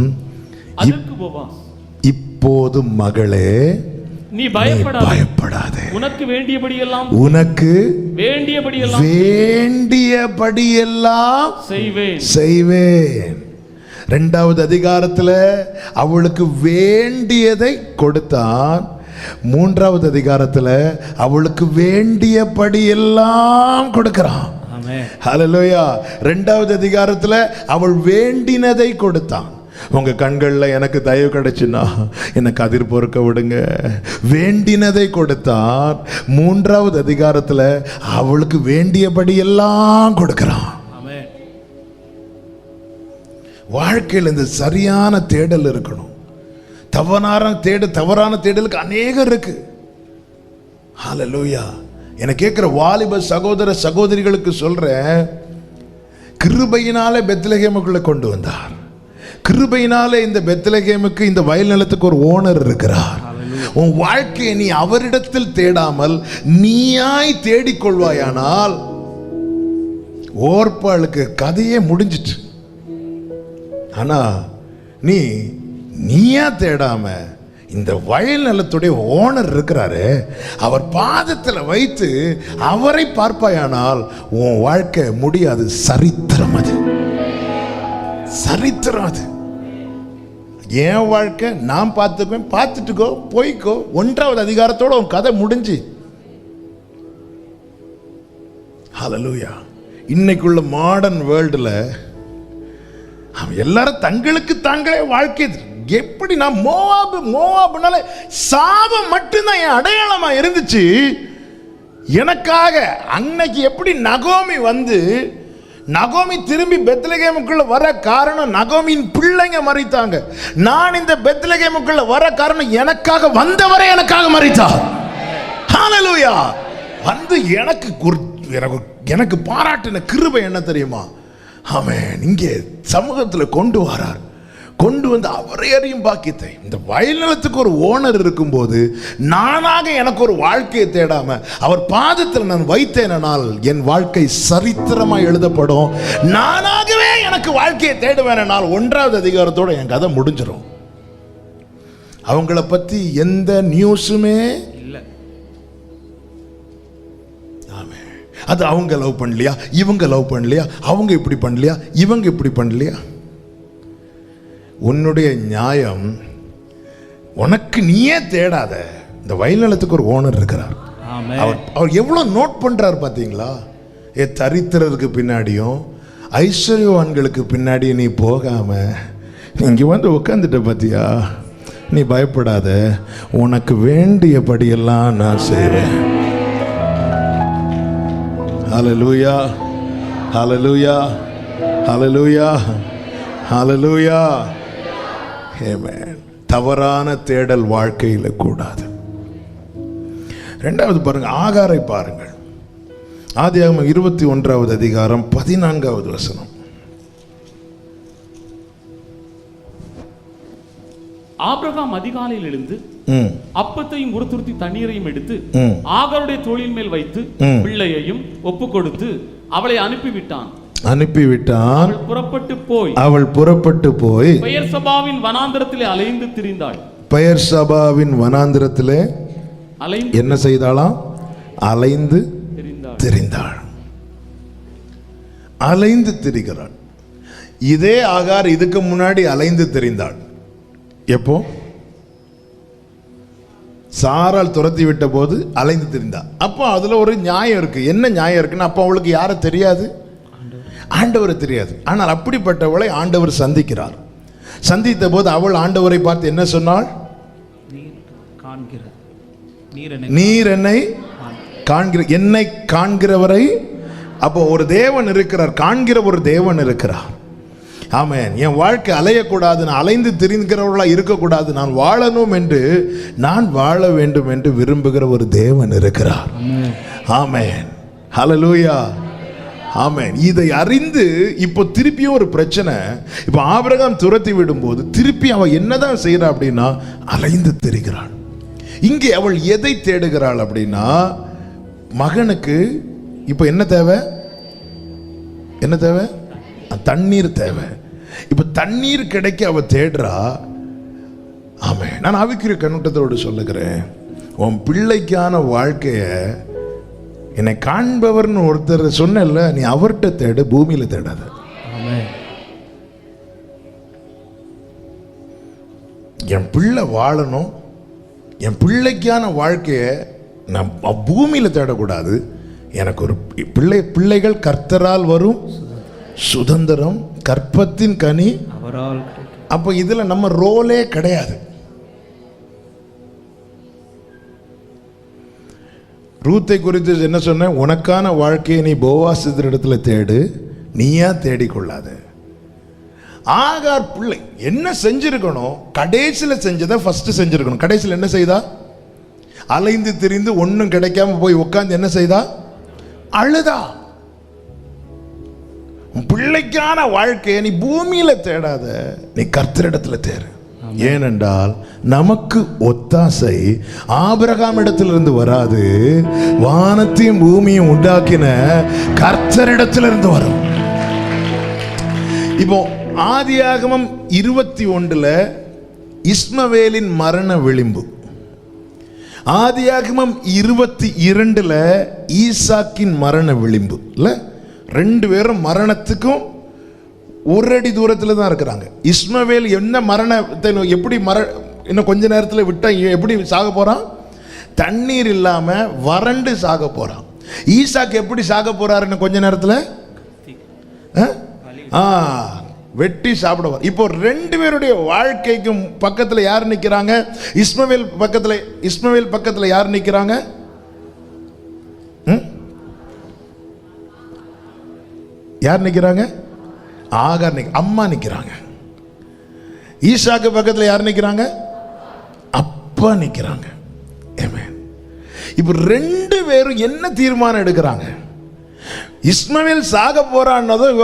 இப்போது மகளே நீ பயப்படாதே, உனக்கு வேண்டியபடியெல்லாம் செய்வேன். 2வது அதிகாரத்தில் அவளுக்கு வேண்டியதை கொடுத்தான். 3வது அதிகாரத்தில் அவளுக்கு வேண்டியபடி எல்லாம் கொடுக்கிறான். ஹல்லேலூயா. 2வது அதிகாரத்தில் அவள் வேண்டினதை கொடுத்தான். உங்க கண்கள்ல எனக்கு தயவு கிடைச்சுன்னா என்ன கதிர் பொறுக்க விடுங்க. வேண்டினதை கொடுத்தான். 3வது அதிகாரத்தில் அவளுக்கு வேண்டியபடி எல்லாம் கொடுக்கிறான். வாழ்க்கையில் இந்த சரியான தேடல் இருக்கணும். தவறான தேடலுக்கு அநேகம் இருக்கு. ஹல்லேலூயா. எனக்கு கேட்கிற வாலிப சகோதர சகோதரிகளுக்கு சொல்றேன், கிருபையினாலே பெத்லகேமுக்குள்ள கொண்டு வந்தார். கிருபையினாலே இந்த பெத்லகேமுக்கு, இந்த வயல் நிலத்துக்கு ஒரு ஓனர் இருக்கிறார். உன் வாழ்க்கையை நீ அவரிடத்தில் தேடாமல் நீயாய் தேடிக்கொள்வாயானால் ஓர்பாளுக்கு கதையே முடிஞ்சிட்டு. ஆனா நீயா தேடாம இந்த வயல் நிலத்துடைய ஓனர் இருக்கிறாரு, அவர் பாதத்தில் வைத்து அவரை பார்ப்பாயானால் உன் வாழ்க்கை முடியாது. சரித்திரம் அது, சரித்திரம் அது. என் வாழ்க்கை நான் பார்த்துக்குவேன், பார்த்துட்டுக்கோ, போய்க்கோ. 1வது அதிகாரத்தோட உன் கதை முடிஞ்சு. ஹல்லேலூயா. இன்னைக்குள்ள மாடர்ன் வேர்ல்டுல எல்லாரும் தங்களுக்கு தாங்களே வாழ்க்கை எப்படி, நான் மோவாபுனால சாபம் மட்டும்தான் என் அடையாளமா இருந்துச்சு. எனக்காக அன்னைக்கு எப்படி நகோமி வந்து, நகோமி திரும்பி பெத்லகேமுக்குள்ள வர காரணம் நகோமியின் பிள்ளைங்க மரித்தாங்க. நான் இந்த பெத்லகேமுக்குள்ள வர காரணம் எனக்காக வந்தவரே எனக்காக மரித்தார். ஹல்லேலூயா. வந்து எனக்கு பாராட்டின கிருபை என்ன தெரியுமா? ஆமென். இங்கே சமூகத்தில் கொண்டு வரார். கொண்டு வந்து அவரை அறியும் பாக்கியத்தை. இந்த வயல் நிலத்துக்கு ஒரு ஓனர் இருக்கும்போது நானாக எனக்கு ஒரு வாழ்க்கையை தேடாம அவர் பாதத்தில் நான் வைத்தேனால் என் வாழ்க்கை சரித்திரமாக எழுதப்படும். நானாகவே எனக்கு வாழ்க்கையை தேடுவேனால் 1வது அதிகாரத்தோட என் கதை முடிஞ்சிடும். அவங்கள பத்தி எந்த நியூஸுமே இல்லை. ஆமென். அது அவங்க லவ் பண்ணலையா, இவங்க லவ் பண்ணலையா, அவங்க இப்படி பண்ணலையா, இவங்க இப்படி பண்ணலையா. உன்னுடைய நியாயம் உனக்கு நீயே தேடாத. இந்த வயல் நிலத்துக்கு ஒரு ஓனர் இருக்கிறார். அவர் எவ்வளவு நோட் பண்றார் பாத்தீங்களா? தரித்திரருக்கு பின்னாடியும் ஐஸ்வர்யவான்களுக்கு பின்னாடி நீ போகாம இங்க வந்து உட்காந்துட்ட பாத்தியா, நீ பயப்படாத, உனக்கு வேண்டியபடியெல்லாம் நான் செய்றேன். ஹல்லேலூயா, ஹல்லேலூயா, ஹல்லேலூயா, ஹல்லேலூயா. ஆமென். தவறான தேடல் வாழ்க்கையில் கூடாது. 2வது பாருங்க, ஆகாரை பாருங்கள். ஆதியாகமம் 21வது அதிகாரம் 14வது வசனம். ஆபிரகாம் அதிகாலையில் எழுந்து அப்பத்தையும் உருத்துருத்தி தண்ணீரையும் எடுத்து ஆகாருடைய தோளின் மேல் வைத்து பிள்ளையையும் ஒப்பு கொடுத்து அவளை அனுப்பிவிட்டான். அவள் புறப்பட்டு போய் பெயர்சபாவின் வனாந்தரத்திலே அலைந்து திரிந்தாள். பெயர்சபாவின் வனாந்தரத்திலே என்ன செய்தாளாம்? அலைந்து திரிந்தாள். அலைந்து திரிகிறாள். இதே ஆகார் இதுக்கு முன்னாடி அலைந்து திரிந்தாள். எப்போ? சாரால் துரத்தி விட்ட போது அலைந்து திரிந்தாள். அப்போ அதுல ஒரு நியாயம் இருக்கு. என்ன நியாயம் இருக்குன்னா, அப்போ அவளுக்கு யாரை தெரியாது? ஆண்டவர் தெரியாது. ஆனால் அப்படிப்பட்டவளை ஆண்டவர் சந்திக்கிறார். சந்தித்த போது அவள் ஆண்டவரை பார்த்து என்ன சொன்னாள்? நீர் என்னை காண்கிற, என்னை காண்கிறவரை. அப்போ ஒரு தேவன் இருக்கிறார், காண்கிற ஒரு தேவன் இருக்கிறார். ஆமென். என் வாழ்க்கை அலையக்கூடாது, நான் அலைந்து திரிகிறவர்களா இருக்கக்கூடாது, நான் வாழணும் என்று, நான் வாழ வேண்டும் என்று விரும்புகிற ஒரு தேவன் இருக்கிறார். ஆமென். ஹல்லேலூயா. ஆமென். இதை அறிந்து இப்போ திருப்பியும் ஒரு பிரச்சனை. இப்போ ஆபிரகாம் துரத்தி விடும்போது திருப்பி அவள் என்னதான் செய்யறா அப்படின்னா, அலைந்து திரிகிறாள். இங்கே அவள் எதை தேடுகிறாள் அப்படின்னா, மகனுக்கு இப்போ என்ன தேவை? என்ன தேவை? தண்ணீர் தேவை. இப்போ தண்ணீர் கிடைக்க அவ தேடுறா. ஆமென். நான் ஆவிக்குரிய கண்ணோட்டத்தோடு சொல்லுகிறேன், உன் பிள்ளைக்கான வாழ்க்கைய என்னை காண்பவர்னு ஒருத்தர் சொன்னல, நீ அவர்கிட்ட தேடு, பூமியில தேடாத. என் பிள்ளை வாழணும், என் பிள்ளைக்கான வாழ்க்கைய நான் பூமியில தேடக்கூடாது. எனக்கு ஒரு பிள்ளைகள் கர்த்தரால் வரும் சுதந்திரம், கற்பத்தின் கனி அவரால். அப்ப இதுல நம்ம ரோலே கிடையாது. ரூத்தை குறித்து என்ன சொன்ன? உனக்கான வாழ்க்கையை நீ போவாஸ் இடத்துல தேடு, நீயா தேடிக்கொள்ளாத. ஆகார் பிள்ளை என்ன செஞ்சிருக்கணும்? கடைசியில் செஞ்சதை ஃபர்ஸ்ட் செஞ்சிருக்கணும். கடைசியில் என்ன செய்தா? அலைந்து திரிந்து ஒன்றும் கிடைக்காம போய் உட்கார்ந்து என்ன செய்தா? அழுதா. பிள்ளைக்கான வாழ்க்கையை நீ பூமியில தேடாத, நீ கர்த்தரிடத்துல தேடு. ஏனென்றால் நமக்கு ஒத்தாசை ஆபிரகாம் இடத்திலிருந்து வராது, வானத்தையும் பூமியும் உண்டாக்கின கர்த்தரிடத்திலிருந்து வரும். இப்போ ஆதியாகமம் 21 இஸ்மவேலின் மரண விளிம்பு. ஆதியாகமம் 22 ஈசாக்கின் மரண விளிம்பு இல்ல, ரெண்டு பேரும் மரணத்துக்கும் ஒரு அடி தூரத்தில் தான் இருக்கிறாங்க. இஸ்மவேல் என்ன மரணத்தை எப்படி இன்னும் கொஞ்ச நேரத்தில் விட்டா எப்படி சாக போறான்? தண்ணீர் இல்லாம வறண்டு சாக போறான். ஈசாக்கு எப்படி சாக போறாருன்னு கொஞ்ச நேரத்தில் வெட்டி சாப்பிடுவார். இப்போ ரெண்டு பேருடைய வாழ்க்கைக்கும் பக்கத்துல யார் நிக்கிறாங்க? இஸ்மவேல் பக்கத்துல யார் நிக்கிறாங்க? யார் நிக்கிறாங்க? ஆகார் அம்மா நிக்கிறாங்க. ஈசாக்கு பக்கத்துல யார் நிக்கிறாங்க? அப்பா நிக்கிறாங்க. இப்ப ரெண்டு பேரும் என்ன தீர்மானம் எடுக்கிறாங்க? இஸ்மவேல் சாக போறான்னதும்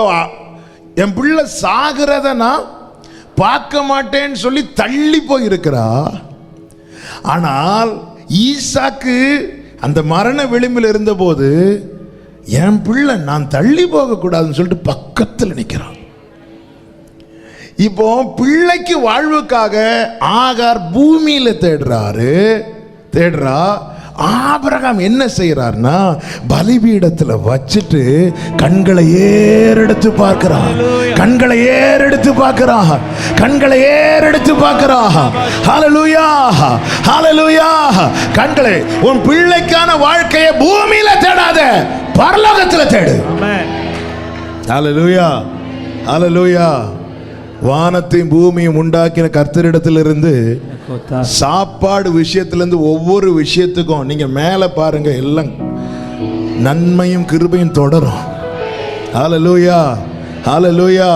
என் பிள்ளை சாகிறத நான் பார்க்க மாட்டேன்னு சொல்லி தள்ளி போய் இருக்கிறா. ஆனால் ஈசாக்கு அந்த மரண விளிம்பில் இருந்த போது என் பிள்ளை நான் தள்ளி போக கூடாதுன்னு சொல்லிட்டு பக்கத்தில் நிற்கிறான். இப்போ பிள்ளைக்கு வாழ்வுக்காக ஆகார் பூமியில தேடுறா. ஆபிரகாம் என்ன செய்யறார்னா பலிபீடத்துல வச்சிட்டு கண்களை ஏறெடுத்து பார்க்கிறான். ஹல்லேலூயா, ஹல்லேலூயா. கண்களை, உன் பிள்ளைக்கான வாழ்க்கையை பூமியில தேடாத, பரலோகத்துல தேடு. ஹல்லேலூயா, ஹல்லேலூயா. வானத்தையும் பூமியும் உண்டாக்கின கர்த்தரிடத்திலிருந்து சாப்பாடு விஷயத்திலிருந்து ஒவ்வொரு விஷயத்துக்கும் நீங்க மேல பாருங்க, எல்லாம் நன்மையும் கிருபையும் தொடரும். ஹல்லேலூயா, ஹல்லேலூயா.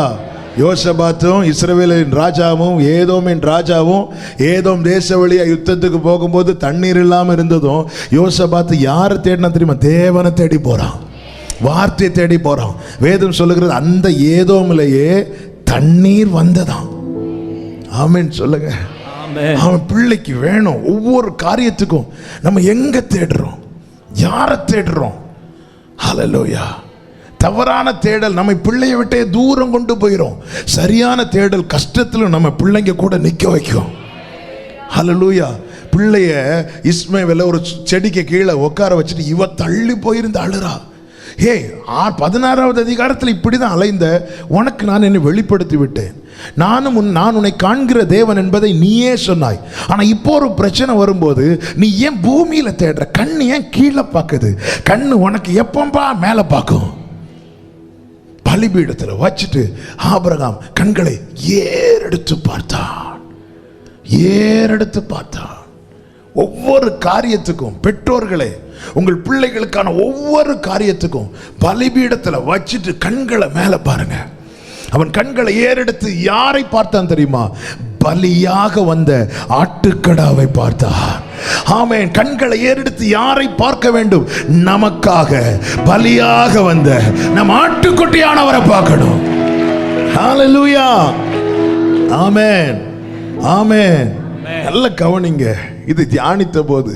யோசபாத்தும் இஸ்ரவேலின் ராஜாவும் ஏதோமின் ராஜாவும் ஏதோம் தேச வழியா யுத்தத்துக்கு போகும்போது தண்ணீர் இல்லாம இருந்ததும் யோசபாத்து யாரை தேடினா தெரியுமா? தேவனை தேடி போறான், வார்த்தையை தேடி போறான். வேதம் சொல்லுகிறது அந்த ஏதோமிலேயே தண்ணீர் வந்ததாம். ஆமென் சொல்லுங்க. அவன் பிள்ளைக்கு வேணும். ஒவ்வொரு காரியத்துக்கும் நம்ம எங்க தேடுறோம்? யாரை தேடுறோம்? ஹல்லேலூயா. தவறான தேடல் நம்ம பிள்ளையை விட்டே தூரம் கொண்டு போயிடும். சரியான தேடல் கஷ்டத்துல நம்ம பிள்ளைங்க கூட நிக்க வைக்கும். ஹல்லேலூயா. பிள்ளைய இஸ்மவேல ஒரு செடிக்கு கீழே உட்கார வச்சுட்டு இவ தள்ளி போயிருந்து அழுறா. 16வது அதிகாரத்தில் இப்படிதான் அலைந்த உனக்கு நான் என்னை வெளிப்படுத்தி விட்டேன். நான் உன்னை காண்கிற தேவன் என்பதை நீயே சொன்னாய். ஆனா இப்போ ஒரு பிரச்சனை வரும்போது நீ ஏன் பூமியில தேடுற? கண்ணு ஏன் கீழே பார்க்குது? கண்ணு உனக்கு எப்பம்பா மேல பார்க்கும்? பலிபீடத்தில் வச்சுட்டு ஆபிரகாம் கண்களை ஏறெடுத்து பார்த்தான். ஒவ்வொரு காரியத்துக்கும் பெற்றோர்களே, உங்கள் பிள்ளைகளுக்கான ஒவ்வொரு காரியத்துக்கும் பலிபீடத்தில் வச்சிட்டு கண்களை மேல பாருங்க. அவன் கண்களை ஏறெடுத்து யாரை பார்த்தான் தெரியுமா? பலியாக வந்த ஆட்டுக்கடாவை பார்த்தான். ஆமென். கண்களை ஏறெடுத்து யாரை பார்க்க வேண்டும்? நமக்காக பலியாக வந்த நம் ஆட்டுக்குட்டியானவரை பார்க்கணும். ஹல்லேலூயா. ஆமென், ஆமென். நல்ல கவனிங்க. இது தியானித்த போது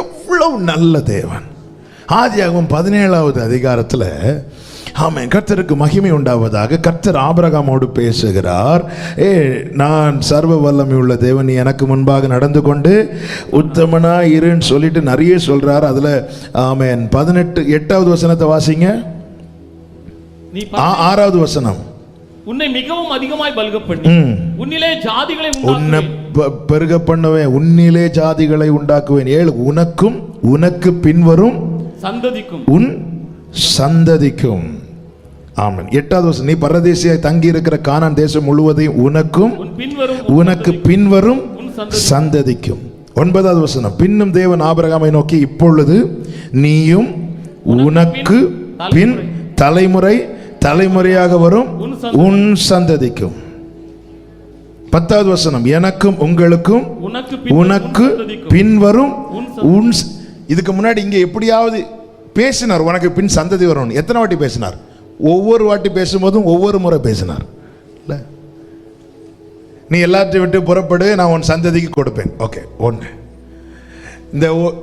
எவ்வளவு நல்ல தேவன். ஆதியாகமம் 17வது அதிகாரத்தில் ஆமென், கர்த்தருக்கு மகிமை உண்டாவதாக. கர்த்தர் ஆபிரகாமோடு பேசுகிறார். நான் சர்வ வல்லமை உள்ள தேவன், நீ எனக்கு முன்பாக நடந்து கொண்டு உத்தமனா இருன்னு சொல்லிட்டு நிறைய சொல்றார். அதுல ஆமென் 8வது வசனத்தை வாசிங்க. 6வது வசனம். உன்னை மிகவும் அதிகமாய் பல்க பண்ணி உன்னிலே ஜாதிகளை உன்னை பெருக பண்ணுவேன், உன்னிலே ஜாதிகளை உண்டாக்குவேன். 7 உனக்கும் உனக்கு பின்வரும் சந்ததிக்கும் உன் சந்ததிக்கும். ஆமென். 8வது வசனம். நீ பரதேசியாய் தங்கி இருக்கிற கானான் தேசம் முழுவதையும் உனக்கும் உனக்கு பின்வரும் சந்ததிக்கும். 9வது வசனம். பின்னும் தேவன் ஆபிரகாமை நோக்கி, இப்பொழுது நீயும் உனக்கு பின் தலைமுறையாக வரும் உன் சந்ததிக்கும். 10வது வசனம். எனக்கும் உங்களுக்கும் உனக்கு பின்வரும் உன். இதுக்கு முன்னாடி இங்க எப்படியாவது பேசினார், உனக்கு பின் சந்ததி வரும். எத்தனை வாட்டி பேசினார்? ஒவ்வொரு வாட்டி பேசும்போதும் ஒவ்வொரு முறை பேசினார். நீ எல்லாத்தையும் விட்டு புறப்படு, நான் உன் சந்ததிக்கு கொடுப்பேன். ஓகே, 1.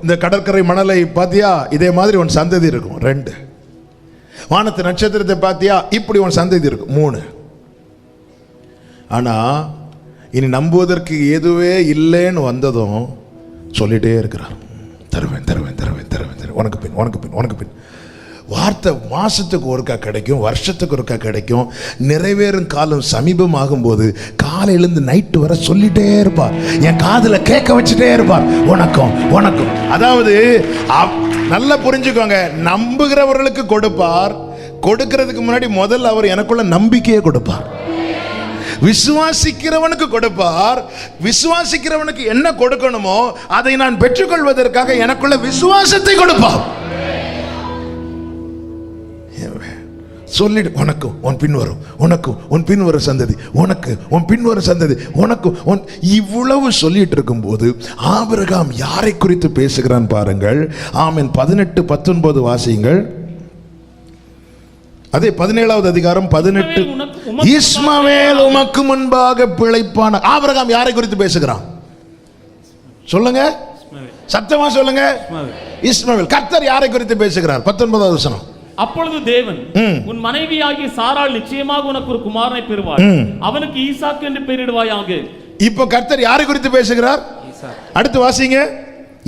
இந்த கடற்கரை மணலை பாத்தியா, இதே மாதிரி உன் சந்ததி இருக்கும். 2. வானத்து நட்சத்திரத்தை பார்த்தியா, இப்படி உன் சந்ததி இருக்கும். 3. ஆனா இனி நம்புவதற்கு எதுவே இல்லைன்னு வந்ததும் சொல்லிட்டே இருக்கிறார், தருவேன் தருவேன் தருவேன் தருவேன் தருவேன், உனக்கு பின் உனக்கு பின் உனக்கு பின். வார்த்தை மாசத்துக்கு ஒருக்கா கிடைக்கும், வருஷத்துக்கு ஒருக்கா கிடைக்கும். நிறைவேறும் காலம் சமீபமாகும் போது காலையிலேருந்து நைட்டு வர சொல்லிட்டே இருப்பார், என் காதுல கேட்க வச்சுட்டே இருப்பார், உனக்கும் உனக்கும். அதாவது நல்லா புரிஞ்சுக்கோங்க, நம்புகிறவர்களுக்கு கொடுப்பார். கொடுக்கிறதுக்கு முன்னாடி முதல்ல அவர் எனக்குள்ள நம்பிக்கையை கொடுப்பார். விசுவாசிக்கிறவனுக்கு கொடுப்பார். விசுவாசிக்கிறவனுக்கு என்ன கொடுக்கணுமோ அதை நான் பெற்றுக்கொள்வதற்காக எனக்குள்ள விசுவாசத்தை கொடுப்பார். சொல்லிடு, உனக்கு உன் பின் வரும், உனக்கு உன் பின் வரும் சந்ததி, உனக்கு உன் பின் வரும் சந்ததி, உனக்கு உன். இவ்வளவு சொல்லிட்டு இருக்கும் போது ஆபிரகாம் யாரை குறித்து பேசுகிறான் பாருங்கள். ஆமென். 18-19 வாசியுங்கள். அதே 17வது அதிகாரம் 18. இஸ்மவேல் உமக்கு முன்பாக பிழைப்பான. ஆபிரகாம் யாரை குறித்து பேசுகிறான் சொல்லுங்க, சத்தமா சொல்லுங்க. இஸ்மவேல். கர்த்தர் யாரை குறித்து பேசுகிறார்? 19வது வசனம். அப்பொழுது தேவன், உன் மனைவியாகிய சாராள் நிச்சயமாக உனக்கு ஒரு குமாரனை பெறுவாள், அவனுக்கு ஈசாக்கு என்று பெயரிடுவாயாக. இப்போ கர்த்தர் யாரை குறித்து பேசுகிறார்? அடுத்து வாசிங்க.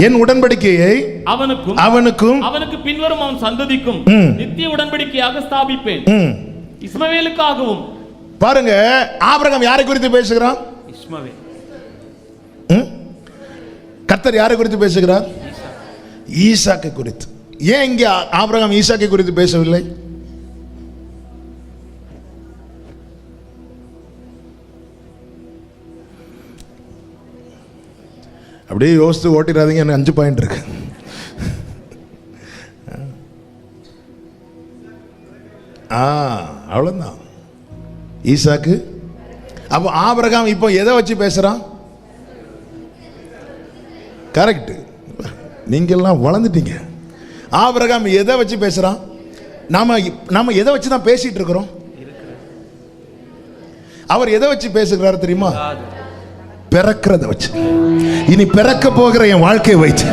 என் உடன்படிக்கையை அவனுக்கும் அவனுக்கு பின்வரும் அவன் சந்ததிக்கும் நித்திய உடன்படிக்கையாக ஸ்தாபிப்பேன், இஸ்மவேலுக்காகவும். பாருங்க, ஆபிரகாம் யாரை குறித்து பேசுகிறான்? இஸ்மவேல். கர்த்தர் யாரை குறித்து பேசுகிறார்? ஈசாக்கை குறித்து. ஏன் இங்கே ஆபிரகாம் ஈசாக்கை குறித்து பேசவில்லை? அப்படியே யோசித்து ஓட்டிடாதீங்க, எனக்கு 5 பாயிண்ட் இருக்கு. அவ்வளவுதான். ஈசாக்கு. அப்போ ஆபிரகாம் இப்போ எதை வச்சு பேசுறான்? கரெக்ட், நீங்கெல்லாம் வளர்ந்துட்டீங்க. ஆபிரகாம் எதை வச்சு பேசுறான்? நாம எதை வச்சு தான் பேசிட்டு இருக்கிறோம்? அவர் எதை வச்சு பேசுகிறார் தெரியுமா? பிறக்கிறத வச்சு. இனி பிறக்க போகிற என் வாழ்க்கையை வைத்து,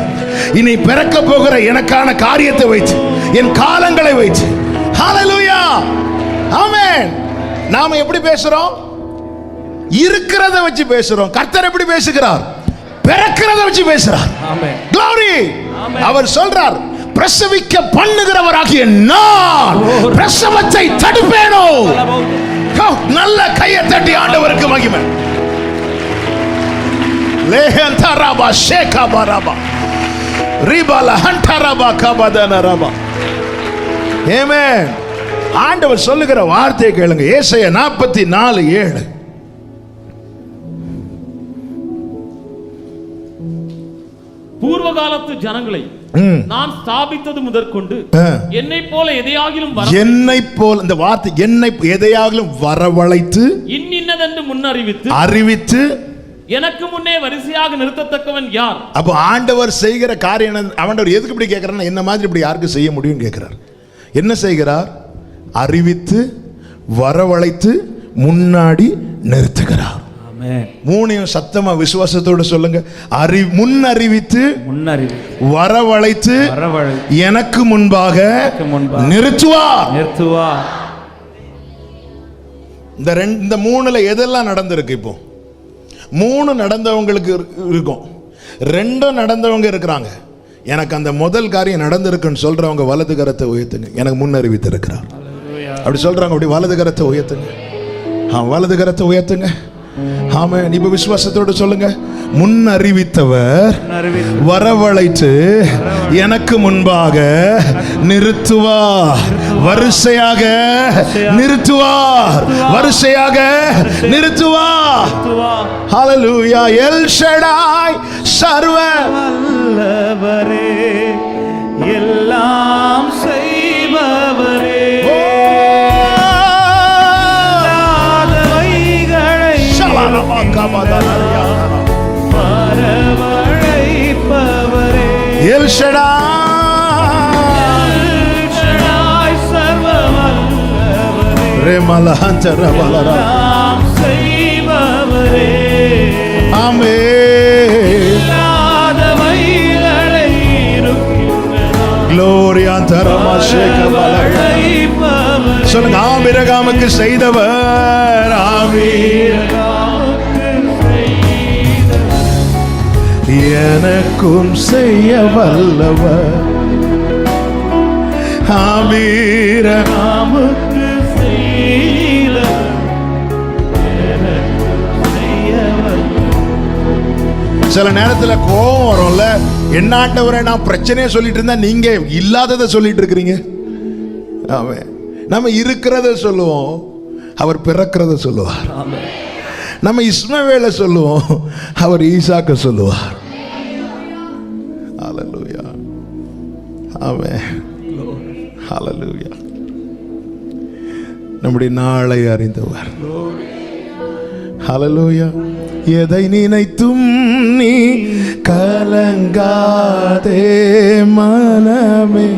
இனி பிறக்க போகிற எனக்கான காரியத்தை வைத்து, என் காலங்களை வைத்து. ஹல்லேலூயா, ஆமென். நாம எப்படி பேசுறோம்? இருக்கிறத வச்சு பேசுறோம். கர்த்தர் எப்படி பேசுகிறார்? பிறக்கிறத வச்சு பேசுறார். ஆமென். க்ளோரி. அவர் சொல்றார், பிரசவிக்க பண்ணுகிறவராகிய நான் பிரசவத்தை தடுப்பேனோ. நல்ல கையை தட்டி ஆண்டவருக்கு மகிமை. லேஹந்தரபா ஷேகபரபா ரிபல ஹந்தரபா கபதனரபா. ஆமென். ஆண்டவர் சொல்லுகிற வார்த்தையை கேளுங்க. ஏசாயா 44:7. பூர்வ காலத்து ஜனங்களை நான் ஸ்தாபித்தது முதற்கொண்டு என்னை போல எதையாகிலும் என்னை போல, இந்த வார்த்தை என்னை எதையாகிலும் வரவழைத்து இன்னின்னதென்று முன்னறிவித்து அறிவித்து எனக்கு முன்னே வரிசையாக நிறுத்தத்தக்கவன் யார்? அப்போ ஆண்டவர் செய்கிற காரியம் ஆண்டவர் எதுக்கு இப்படி கேட்கிறார்? என்ன மாதிரி இப்படி யாருக்கு செய்ய முடியும் கேட்கிறார். என்ன செய்கிறார்? அறிவித்து வரவழைத்து முன்னாடி நிறுத்துகிறார். மூணையும் சத்தமா விசுவாசத்தோடு சொல்லுங்க. முன் அறிவித்து வரவழைத்து எனக்கு முன்பாக நிறுத்துவார். இந்த 3ல எதெல்லாம் நடந்திருக்கு? இப்போ 3 நடந்தவங்களுக்கு இருக்கும், 2 நடந்தவங்க இருக்கிறாங்க. எனக்கு அந்த முதல் காரியம் நடந்திருக்குன்னு சொல்றவங்க வலது கரத்தை உயர்த்துங்க. எனக்கு முன் அறிவித்து இருக்கிறார் அப்படி சொல்றாங்க. அப்படி வலது கரத்தை உயர்த்துங்க. வலது கரத்தை உயர்த்துங்க. ஆமென். இப்ப விசுவாசத்தோடு சொல்லுங்க. முன் அறிவித்தவர் வரவழைத்து எனக்கு முன்பாக நிறுத்துவார். வரிசையாக நிறுத்துவார். வரிசையாக நிறுத்துவார். ஹல்லேலூயா. எல் ஷடாய் சர்வ வல்லவரே, எல்லாம் செய்பவரே, எல் ஷடாய் சர்வ வல்லவரே, ரெமலஹந்தரபலரா செய்பவரே. ஆமென். லாதவைகளை இருக்கின்றன. க்ளோரியா தரமா ஷேகபலரா. சொல்லுங்க. ஆபிரகாமுக்கு செய்தவர், ஆபிரகாமுக்கு எனக்கும் செய்ய வல்லவர். ஆபீரகாமுக்கு செய்த சில நேரத்துல கோபம் வரும்ல, என்னாண்டவரை நான் பிரச்சனையை சொல்லிட்டு இருந்தா நீங்க இல்லாததை சொல்லிட்டு இருக்கிறீங்க. ஆமென். நம்ம இருக்கிறத சொல்லுவோம், அவர் பிறக்கிறத சொல்லுவார். நம்ம இஸ்மவேலை சொல்லுவோம், அவர் ஈசாக்க சொல்லுவார். ஹல்லேலூயா. ஆமென். ஹல்லேலூயா. நம்முடைய நாளை அறிந்தவர். ஹல்லேலூயா. எதை நினைத்தும் நீ கலங்காதே மனமே,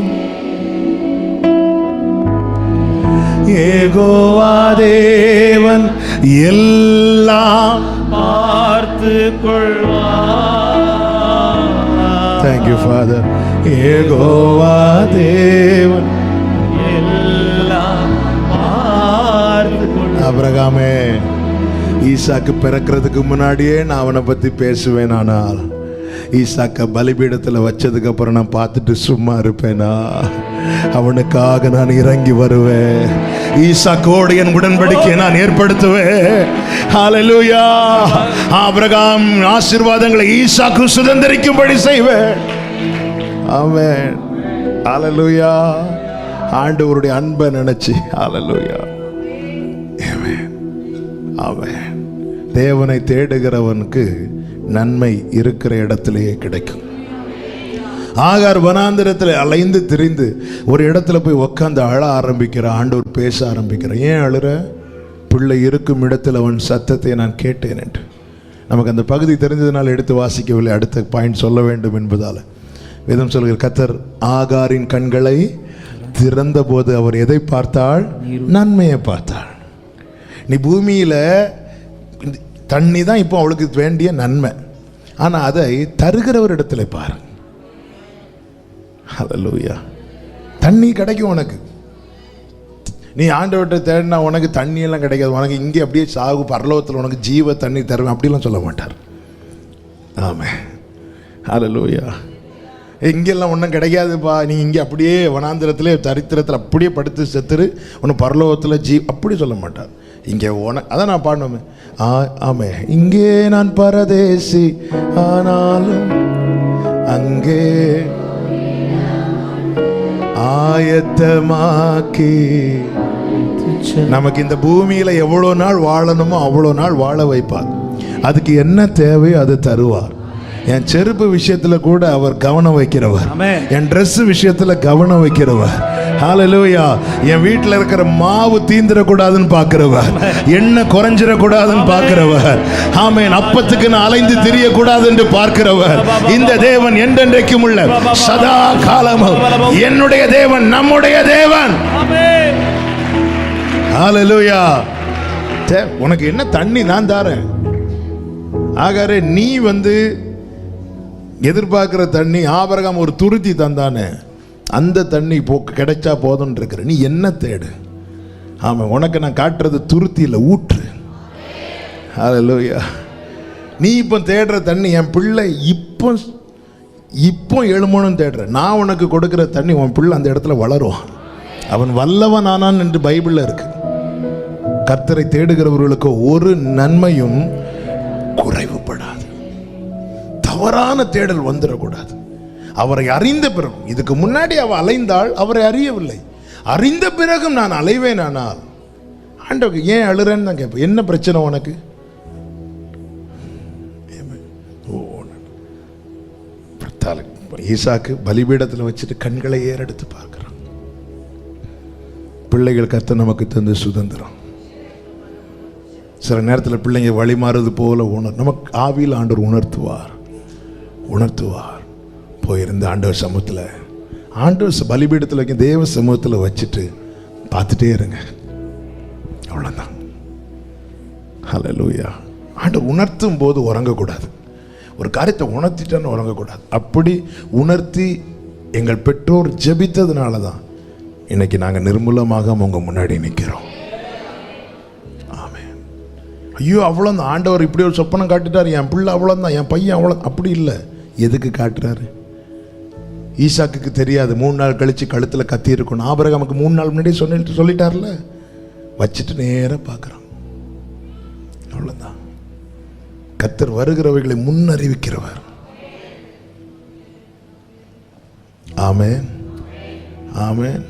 யெகோவா தேவன் எல்லாம் பார்த்து கொள்வார். Thank you Father. யெகோவா தேவன் எல்லாம் பார்த்து கொள்வார். ஆபிரகாமே, ஈசாக்கு பிறக்கிறதுக்கு முன்னாடியே நான் அவனை பத்தி பேசுவேன். ஆனால் ஈசாக்க பலிபீடத்தில் வச்சதுக்கு அப்புறம் நான் பார்த்துட்டு சும்மா இருப்பேனா? அவனுக்காக நான் இறங்கி வருவேன். ஈசாக்கோடு என் உடன்படிக்கையை நான் ஏற்படுத்துவேன். ஹல்லேலூயா. ஆபிரகாம் ஆசீர்வாதங்களை ஈசாக்கு சுதந்திரிக்கும்படி செய்வேன். ஆமென். ஹல்லேலூயா. ஆண்டவருடைய அன்பை நினைச்சு. ஹல்லேலூயா. ஆமென். ஆமென். தேவனை தேடுகிறவனுக்கு நன்மை இருக்கிற இடத்திலேயே கிடைக்கும். ஆகார் வனாந்திரத்தில் அலைந்து திரிந்து ஒரு இடத்துல போய் உட்காந்து அழ ஆரம்பிக்கிற. ஆண்டவர் பேச ஆரம்பிக்கிற. ஏன் அழுற? பிள்ளை இருக்கும் இடத்தில் அவன் சத்தத்தை நான் கேட்டேன் என்று. நமக்கு அந்த பகுதி தெரிஞ்சதுனால எடுத்து வாசிக்கவில்லை, அடுத்த பாயிண்ட் சொல்ல வேண்டும் என்பதால். வேதம் சொல்கிற கர்த்தர் ஆகாரின் கண்களை திறந்த போது அவர் எதை பார்த்தாள்? நன்மையை பார்த்தாள். நீ பூமியில் தண்ணி தான் இப்போ அவளுக்கு வேண்டிய நன்மை, ஆனால் அதை தருகிறவர் இடத்துல பாரு. ஹல்லேலூயா. தண்ணி கிடைக்கும் உனக்கு. நீ ஆண்டவர்கிட்ட தேடினா உனக்கு தண்ணியெல்லாம் கிடைக்காது. உனக்கு இங்கே அப்படியே சாகு, பரலோகத்தில் உனக்கு ஜீவ தண்ணி தருவேன் அப்படிலாம் சொல்ல மாட்டார். ஆமென். ஹல்லேலூயா. இங்கெல்லாம் ஒன்றும் கிடைக்காதுப்பா, நீ இங்கே அப்படியே வனாந்திரத்திலே தரித்திரத்தில் அப்படியே படுத்து செத்துரு, உன்னை பரலோகத்தில் அப்படி சொல்ல மாட்டார். இங்கே அதான் நான் பாடணுமே. ஆமே, இங்கே நான் பரதேசி ஆனாலும் அங்கே ஆயத்தமாக்கி. நமக்கு இந்த பூமியில எவ்வளோ நாள் வாழணுமோ அவ்வளோ நாள் வாழ வைப்பார். அதுக்கு என்ன தேவையோ அதை தருவார். என் செருப்பு விஷயத்துல கூட அவர் கவனம் வைக்கிறவர். என் ட்ரெஸ் விஷயத்துல கவனம் வைக்கிறவர். ஹல்லேலூயா. என் வீட்டில் இருக்கிற மாவு தீந்துடக்கூடாதுன்னு பார்க்கிறவர், எண்ணெய் குறைஞ்சிடக்கூடாதுன்னு பார்க்கிறவர். ஆமென். அப்பத்துக்கு நான் அலைந்து திரியக்கூடாது என்று பார்க்கிறவர். இந்த தேவன் என்றென்றைக்கும் உள்ள சதா காலமும் என்னுடைய தேவன், நம்முடைய தேவன். ஹல்லேலூயா. உனக்கு என்ன தண்ணி நான் தாரேன். ஆகாரே, நீ எதிர்பார்க்கிற தண்ணி ஆபிரகாம் ஒரு துருத்தி தந்தானே, அந்த தண்ணி கிடைச்சா போதும்னு இருக்கிற. நீ என்ன தேடு? ஆமாம், உனக்கு நான் காட்டுறது துருத்தி இல்லை, ஊற்று. ஹல்லேலூயா. நீ இப்போ தேடுற தண்ணி என் பிள்ளை இப்போ எழுமணும்னு தேடுற. நான் உனக்கு கொடுக்குற தண்ணி உன் பிள்ளை அந்த இடத்துல வளரும். அவன் வல்லவன் ஆனான் என்று பைபிளில் இருக்கு. கர்த்தரை தேடுகிறவர்களுக்கு ஒரு நன்மையும் குறைவுபடாது. தவறான தேடல் வந்துடக்கூடாது. அவரை அறிந்த பிறகு, இதுக்கு முன்னாடி அவ அலைந்தாள், அவரை அறியவில்லை. அறிந்த பிறகும் நான் அலைவேன். ஆனால் ஆண்டவருக்கு ஏன் அழுறேன்னு தான் கேட்பேன். என்ன பிரச்சனை உனக்கு? ஈசாக்கு பலிபீடத்தில் வச்சுட்டு கண்களை ஏறெடுத்து பார்க்கிறான். பிள்ளைகள் கர்த்தர் நமக்கு தந்து சுதந்திரம். சில நேரத்தில் பிள்ளைங்க வழி மாறுறது போல நமக்கு ஆவியில் ஆண்டவர் உணர்த்துவார். போயிருந்த ஆண்டவர் சமூகத்தில், ஆண்டவர் பலிபீடத்தில் வைக்க தேவ சமூகத்தில் வச்சுட்டு பார்த்துட்டே இருங்க. அவ்வளோதான். ஹல்லேலூயா. ஆண்டவர் உணர்த்தும் போது உறங்கக்கூடாது. ஒரு காரியத்தை உணர்த்திட்டான்னு உறங்கக்கூடாது. அப்படி உணர்த்தி எங்கள் பெற்றோர் ஜெபித்ததுனால தான் இன்னைக்கு நாங்கள் நிர்மூலமாக உங்க முன்னாடி நிற்கிறோம். ஆமென். ஐயோ அவ்வளோதான், ஆண்டவர் இப்படி ஒரு சொப்பனம் காட்டிட்டார், என் பிள்ளை அவ்வளோதான், என் பையன் அவ்வளோ. அப்படி இல்லை. எதுக்கு காட்டுறாரு? ஈசாக்குக்கு தெரியாது 3 நாள் கழித்து கழுத்தில் கத்தி இருக்கணும். ஆபிரகாமுக்கு 3 நாள் முன்னாடி சொல்லிட்டார்ல. வச்சுட்டு நேராக பார்க்குறான். அவ்வளோதான். கர்த்தர் வருகிறவைகளை முன்னறிவிக்கிறவர். ஆமென், ஆமென்.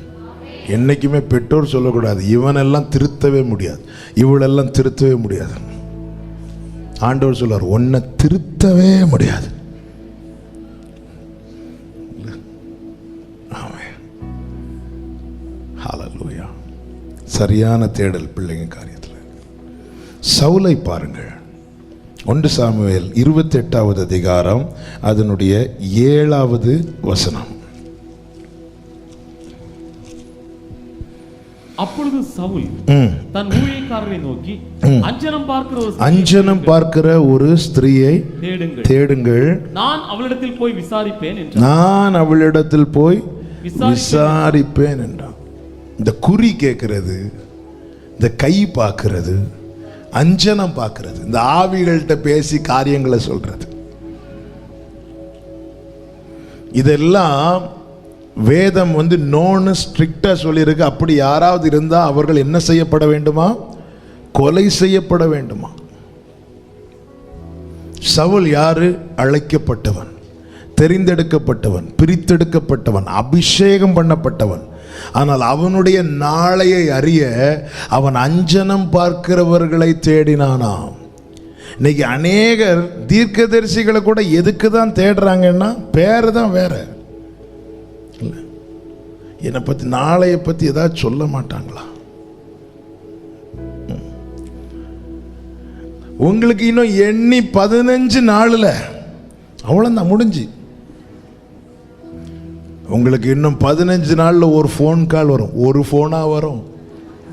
என்னைக்குமே பெற்றோர் சொல்லக்கூடாது, இவனெல்லாம் திருத்தவே முடியாது, இவளெல்லாம் திருத்தவே முடியாது. ஆண்டவர் சொல்றார், உன்னை திருத்தவே முடியாது. ஆமென், ஹல்லேலூயா. சரியான தேடல் பிள்ளைங்க காரியத்தில். சவுலை பாருங்கள். 1 சாமுவேல் 28வது அதிகாரம் அதனுடைய 7வது வசனம். அப்பொழுது சவுல் தன் ஊழியக்காரரை நோக்கி, அஞ்சனம் பார்க்கிற ஒரு ஸ்திரீயை தேடுங்கள், நான் அவளிடத்தில் போய் விசாரிப்பேன் என்றான். இந்த குறி கேட்கிறது, இந்த கை பார்க்கிறது, அஞ்சனம் பார்க்கிறது, இந்த ஆவிகள்கிட்ட பேசி காரியங்களை சொல்றது, இதெல்லாம் வேதம் நோன்னு ஸ்ட்ரிக்டா சொல்லியிருக்கு. அப்படி யாராவது இருந்தால் அவர்கள் என்ன செய்யப்பட வேண்டுமா? கொலை செய்யப்பட வேண்டுமா? சவுல் யாரு? அழைக்கப்பட்டவன், தெரிந்தெடுக்கப்பட்டவன், பிரித்தெடுக்கப்பட்டவன், அபிஷேகம் பண்ணப்பட்டவன். ஆனால் அவனுடைய நாளையை அறிய அவன் அஞ்சனம் பார்க்கிறவர்களை தேடினானாம். இன்னைக்கு அநேகர் தீர்க்கதரிசிகளை கூட எதுக்கு தான் தேடுறாங்கன்னா, பேரு தான் வேற. என்னை பற்றி நாளைய பற்றி ஏதாவது சொல்ல மாட்டாங்களா? உங்களுக்கு இன்னும் எண்ணி 15 நாளில் அவ்வளோதான் முடிஞ்சு. உங்களுக்கு இன்னும் 15 நாளில் ஒரு ஃபோன் கால் வரும். ஒரு ஃபோனாக வரும்,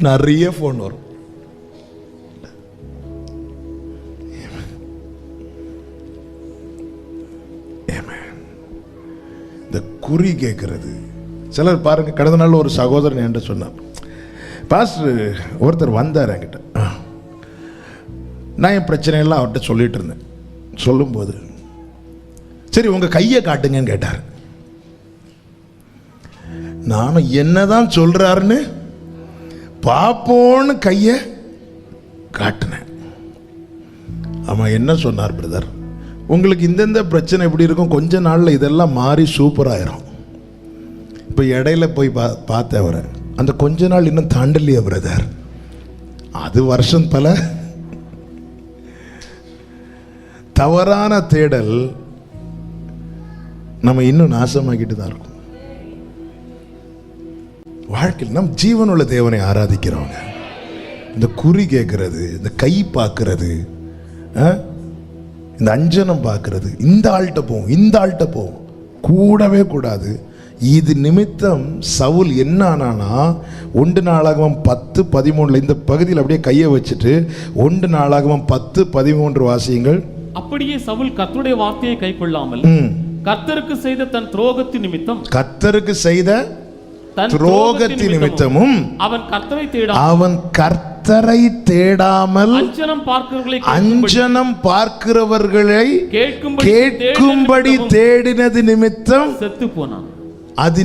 நிறைய ஃபோன் வரும். இந்த குறி கேட்கறது. சிலர் பாருங்க, கடந்த நாள் ஒரு சகோதரன் என்கிட்ட சொன்னார், பாஸ்டர் ஒருத்தர் வந்தார் என்கிட்ட. நான் என் பிரச்சனையெல்லாம் அவர்கிட்ட சொல்லிட்டு இருந்தேன். சொல்லும்போது, சரி உங்க கையை காட்டுங்கன்னு கேட்டார். நானும் என்னதான் சொல்றாருன்னு பாப்போன்னு கையை காட்டினேன். ஆமா, என்ன சொன்னார் பிரதர், உங்களுக்கு இந்தந்த பிரச்சனை எப்படி இருக்கும், கொஞ்ச நாள்ல இதெல்லாம் மாறி சூப்பராயிரும். இப்போ இடையில போய் பார்த்தேன் அவரை. அந்த கொஞ்ச நாள் இன்னும் தாண்டலையே பிரதர், அது வருஷம் பல. தவறான தேடல் நம்ம இன்னும் நாசமாக்கிட்டு தான் இருக்கும். வாழ்க்கையில் நம் ஜீவனுள்ள தேவனை ஆராதிக்கிறவங்க இந்த குறி கேட்கறது, இந்த கை பார்க்கறது, இந்த அஞ்சனம் பார்க்கறது, இந்த ஆள்கிட்ட போவோம், இந்த ஆள்கிட்ட போவோம், கூடவே கூடாது. இது நிமித்தம் சவுல் என்ன ஆனானா, 1 நாளாகமம் 10:13 இந்த பகுதியில் அப்படியே கையை வச்சுட்டு 1 நாளாகமம் 10:13 வாசியுங்கள். அப்படியே சவுல் கர்த்தருடைய வார்த்தையை கைக்கொள்ளாமல் கர்த்தருக்கு செய்த தன் துரோகத்தின் நிமித்தம், கர்த்தருக்கு செய்த துரோகத்தின் நிமித்தமும் அவன் கர்த்தரை தேடாமல் அஞ்சனம் பார்க்கிறவர்களை கேட்கும்படி தேடினது நிமித்தம் செத்து போனான். அது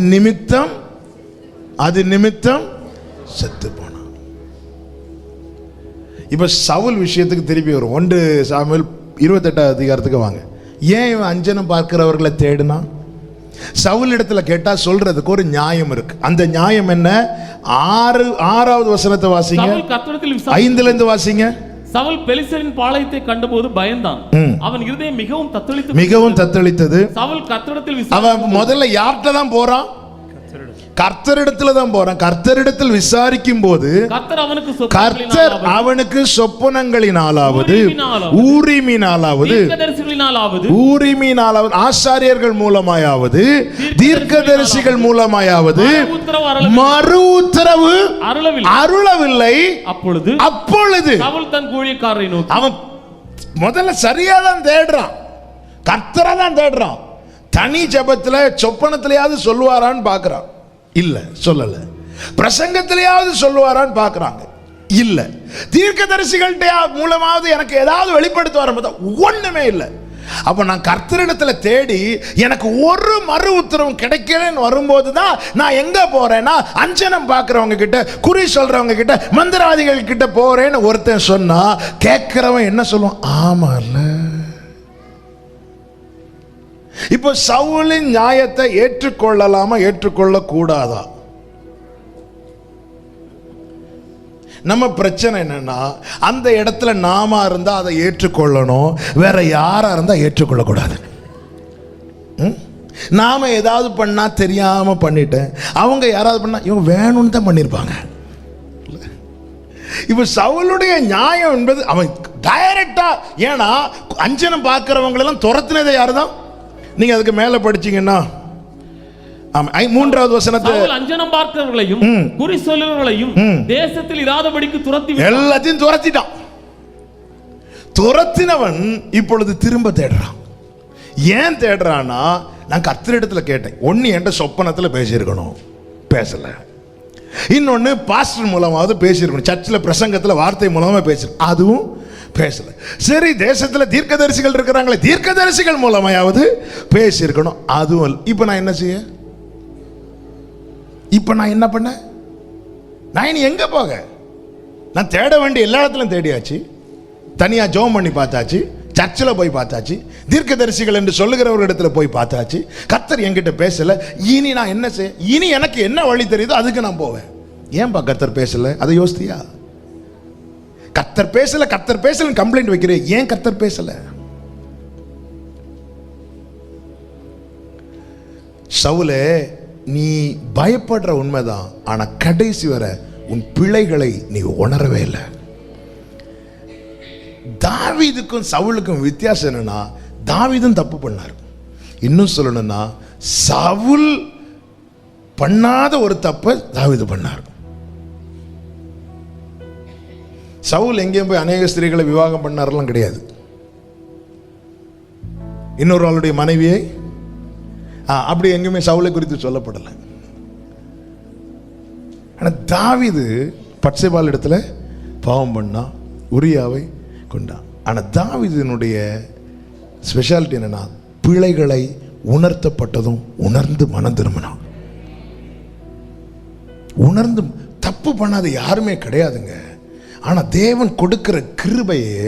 நிமித்தம் செத்து போனான். இப்ப சவுல் விஷயத்துக்கு திருப்பி வரும். 1 சாமுவேல் 28வது அதிகாரத்துக்கு வாங்க. ஏன் இவன் அஞ்சனம் பார்க்கிறவர்களை தேடினா? சவுல் இடத்துல கேட்டா சொல்றதுக்கு ஒரு நியாயம் இருக்கு. அந்த நியாயம் என்ன? 6வது வசனத்தை வாசிங்க, 5ல இருந்து வாசிங்க. சவுல் பெலிஸ்தரின் பாளையத்தை கண்டபோது பயந்தான். அவன் இருதயம் மிகவும் தத்தளித்தது. சவுல் கர்த்தரிடத்தில் அவன் முதல்ல யார்கிட்ட தான் போறான்? கர்த்தரிடத்துல தான் போறான். கர்த்தரிடத்தில் விசாரிக்கும் போது கர்த்தர் அவனுக்கு சொப்பனங்களினாலாவது, ஊரிமினாலாவது, ஆசாரியர்கள் மூலமாயாவது, தீர்க்கதரிசிகள் மூலமாயாவது மறு உத்தரவு அருளவில்லை. அப்பொழுது சவுல் தன் ஊழியக்காரரை நோக்கி, அவன் முதல்ல சரியா தான் தேடுறான், கர்த்தரை தான் தேடுறான். தனி ஜபத்துல சொப்பனத்திலேயாவது சொல்லுவாரான்னு பாக்குறான், இல்ல சொல்லல. பிரசங்கத்திலேயாவது சொல்லுவாரான்னு பாக்குறாங்க, இல்ல. தீர்க்கதரிசிகள்கிட்ட மூலமாவது எனக்கு ஏதாவது வெளிப்படுத்துவார், ஒண்ணுமே இல்லை. அப்ப நான் கர்த்தரிடத்துல தேடி எனக்கு ஒரு மறு உத்தரவும் கிடைக்கலன்னு வரும்போது தான் நான் எங்க போறேன்னா அஞ்சனம் பார்க்கறவங்க கிட்ட, குறி சொல்றவங்க கிட்ட, மந்திரவாதிகள் கிட்ட போறேன்னு ஒருத்தன் சொன்னா கேட்கிறவன் என்ன சொல்லுவான்? ஆமா இல்ல. இப்போ சவுலின் நியாயத்தை ஏற்றுக்கொள்ளலாமா ஏற்றுக்கொள்ள கூடாதா? நம்ம பிரச்சனை என்னன்னா அந்த இடத்துல நாம இருந்தா அதை ஏற்றுக்கொள்ளணும், வேற யாரா இருந்தா ஏற்றுக்கொள்ளக்கூடாது. நாம ஏதாவது பண்ணா தெரியாம பண்ணிட்டேன், அவங்க யாராவது பண்ணா இவங்க வேணும்னு தான் பண்ணிருப்பாங்க. இப்ப சவுலுடைய நியாயம் என்பது அவன் டைரக்டா, ஏன்னா அஞ்சனம் பார்க்கிறவங்களெல்லாம் துரத்தினதை யாருதான்? நீங்க அதுக்கு மேல படிச்சீங்கன்னா 3வது வசனத்தை, அஞ்சனம் பார்க்கிறவர்களையும் குறி சொல்லுகிறவர்களையும் தேசத்தில் இராதபடிக்கு துரத்தி எல்லாத்தையும் துரத்திட்டான். துரத்தினவன் இப்பொழுது திரும்ப தேடுறான். ஏன் தேடுறான்னா, நான் கர்த்தரிடத்துல கேட்டேன், ஒன்னு என்கிட்ட சொப்பனத்துல பேசியிருக்கணும், பேசல. இன்னொன்னு பாஸ்டர் மூலமாவது பேசியிருக்கணும், சர்ச்சில் பிரசங்கத்தில் வார்த்தை மூலமா பேசிருக்கணும், அதுவும் பேசல. சரி, தேசத்தில் தீர்க்கதரிசிகள் இருக்கிறாங்களே, தீர்க்கதரிசிகள் மூலமாவது பேசியிருக்கணும், அதுவும். இப்ப நான் என்ன செய்ய? இப்ப நான் என்ன பண்ண? நான் இனி எங்க போக? நான் தேட வேண்டிய எல்லா இடத்துலையும் தேடியாச்சு, தனியா ஜெபம் பண்ணி பார்த்தாச்சு, சர்ச்சில் போய் பார்த்தாச்சு, தீர்க்கதரிசிகள் என்று சொல்லுகிறவர்களிடத்துல போய் பார்த்தாச்சு, கர்த்தர் என்கிட்ட பேசல. இனி நான் என்ன செய்ய? இனி எனக்கு என்ன வழி தெரியுதோ அதுக்கு நான் போவேன். ஏன்பா கர்த்தர் பேசல? அதை யோசித்தியா? கர்த்தர் பேசல கர்த்தர் பேசல கம்ப்ளைண்ட் வைக்கிறேன், ஏன் கர்த்தர் பேசல? சவுலே, நீ பயப்படுற உண்மைதான், ஆனா கடைசி வரை உன் பிழைகளை நீ உணரவே இல்லை. தாவீதுக்கும் சவுலுக்கும் வித்தியாசம் என்னன்னா, தாவீதும் தப்பு பண்ணார். இன்னும் சொல்லணும்னா, சவுல் பண்ணாத ஒரு தப்பை தாவீது பண்ணார். சவுல் எங்கேயும் போய் அநேக ஸ்திரீகளை விவாகம் பண்ணாரெல்லாம் கிடையாது. இன்னொரு ஆளுடைய மனைவியை அப்படி எங்கேயுமே சவுலை குறித்து சொல்லப்படலை. ஆனால் தாவீது பட்சேபால் இடத்துல பாவம் பண்ணா, உரியாவை கொண்டான். ஆனால் தாவீதினுடைய ஸ்பெஷாலிட்டி என்னன்னா, பிழைகளை உணர்த்தப்பட்டதும் உணர்ந்து மனம் திரும்பினான். உணர்ந்து தப்பு பண்ணாத யாருமே கிடையாதுங்க. ஆனால் தேவன் கொடுக்கிற கிருபையை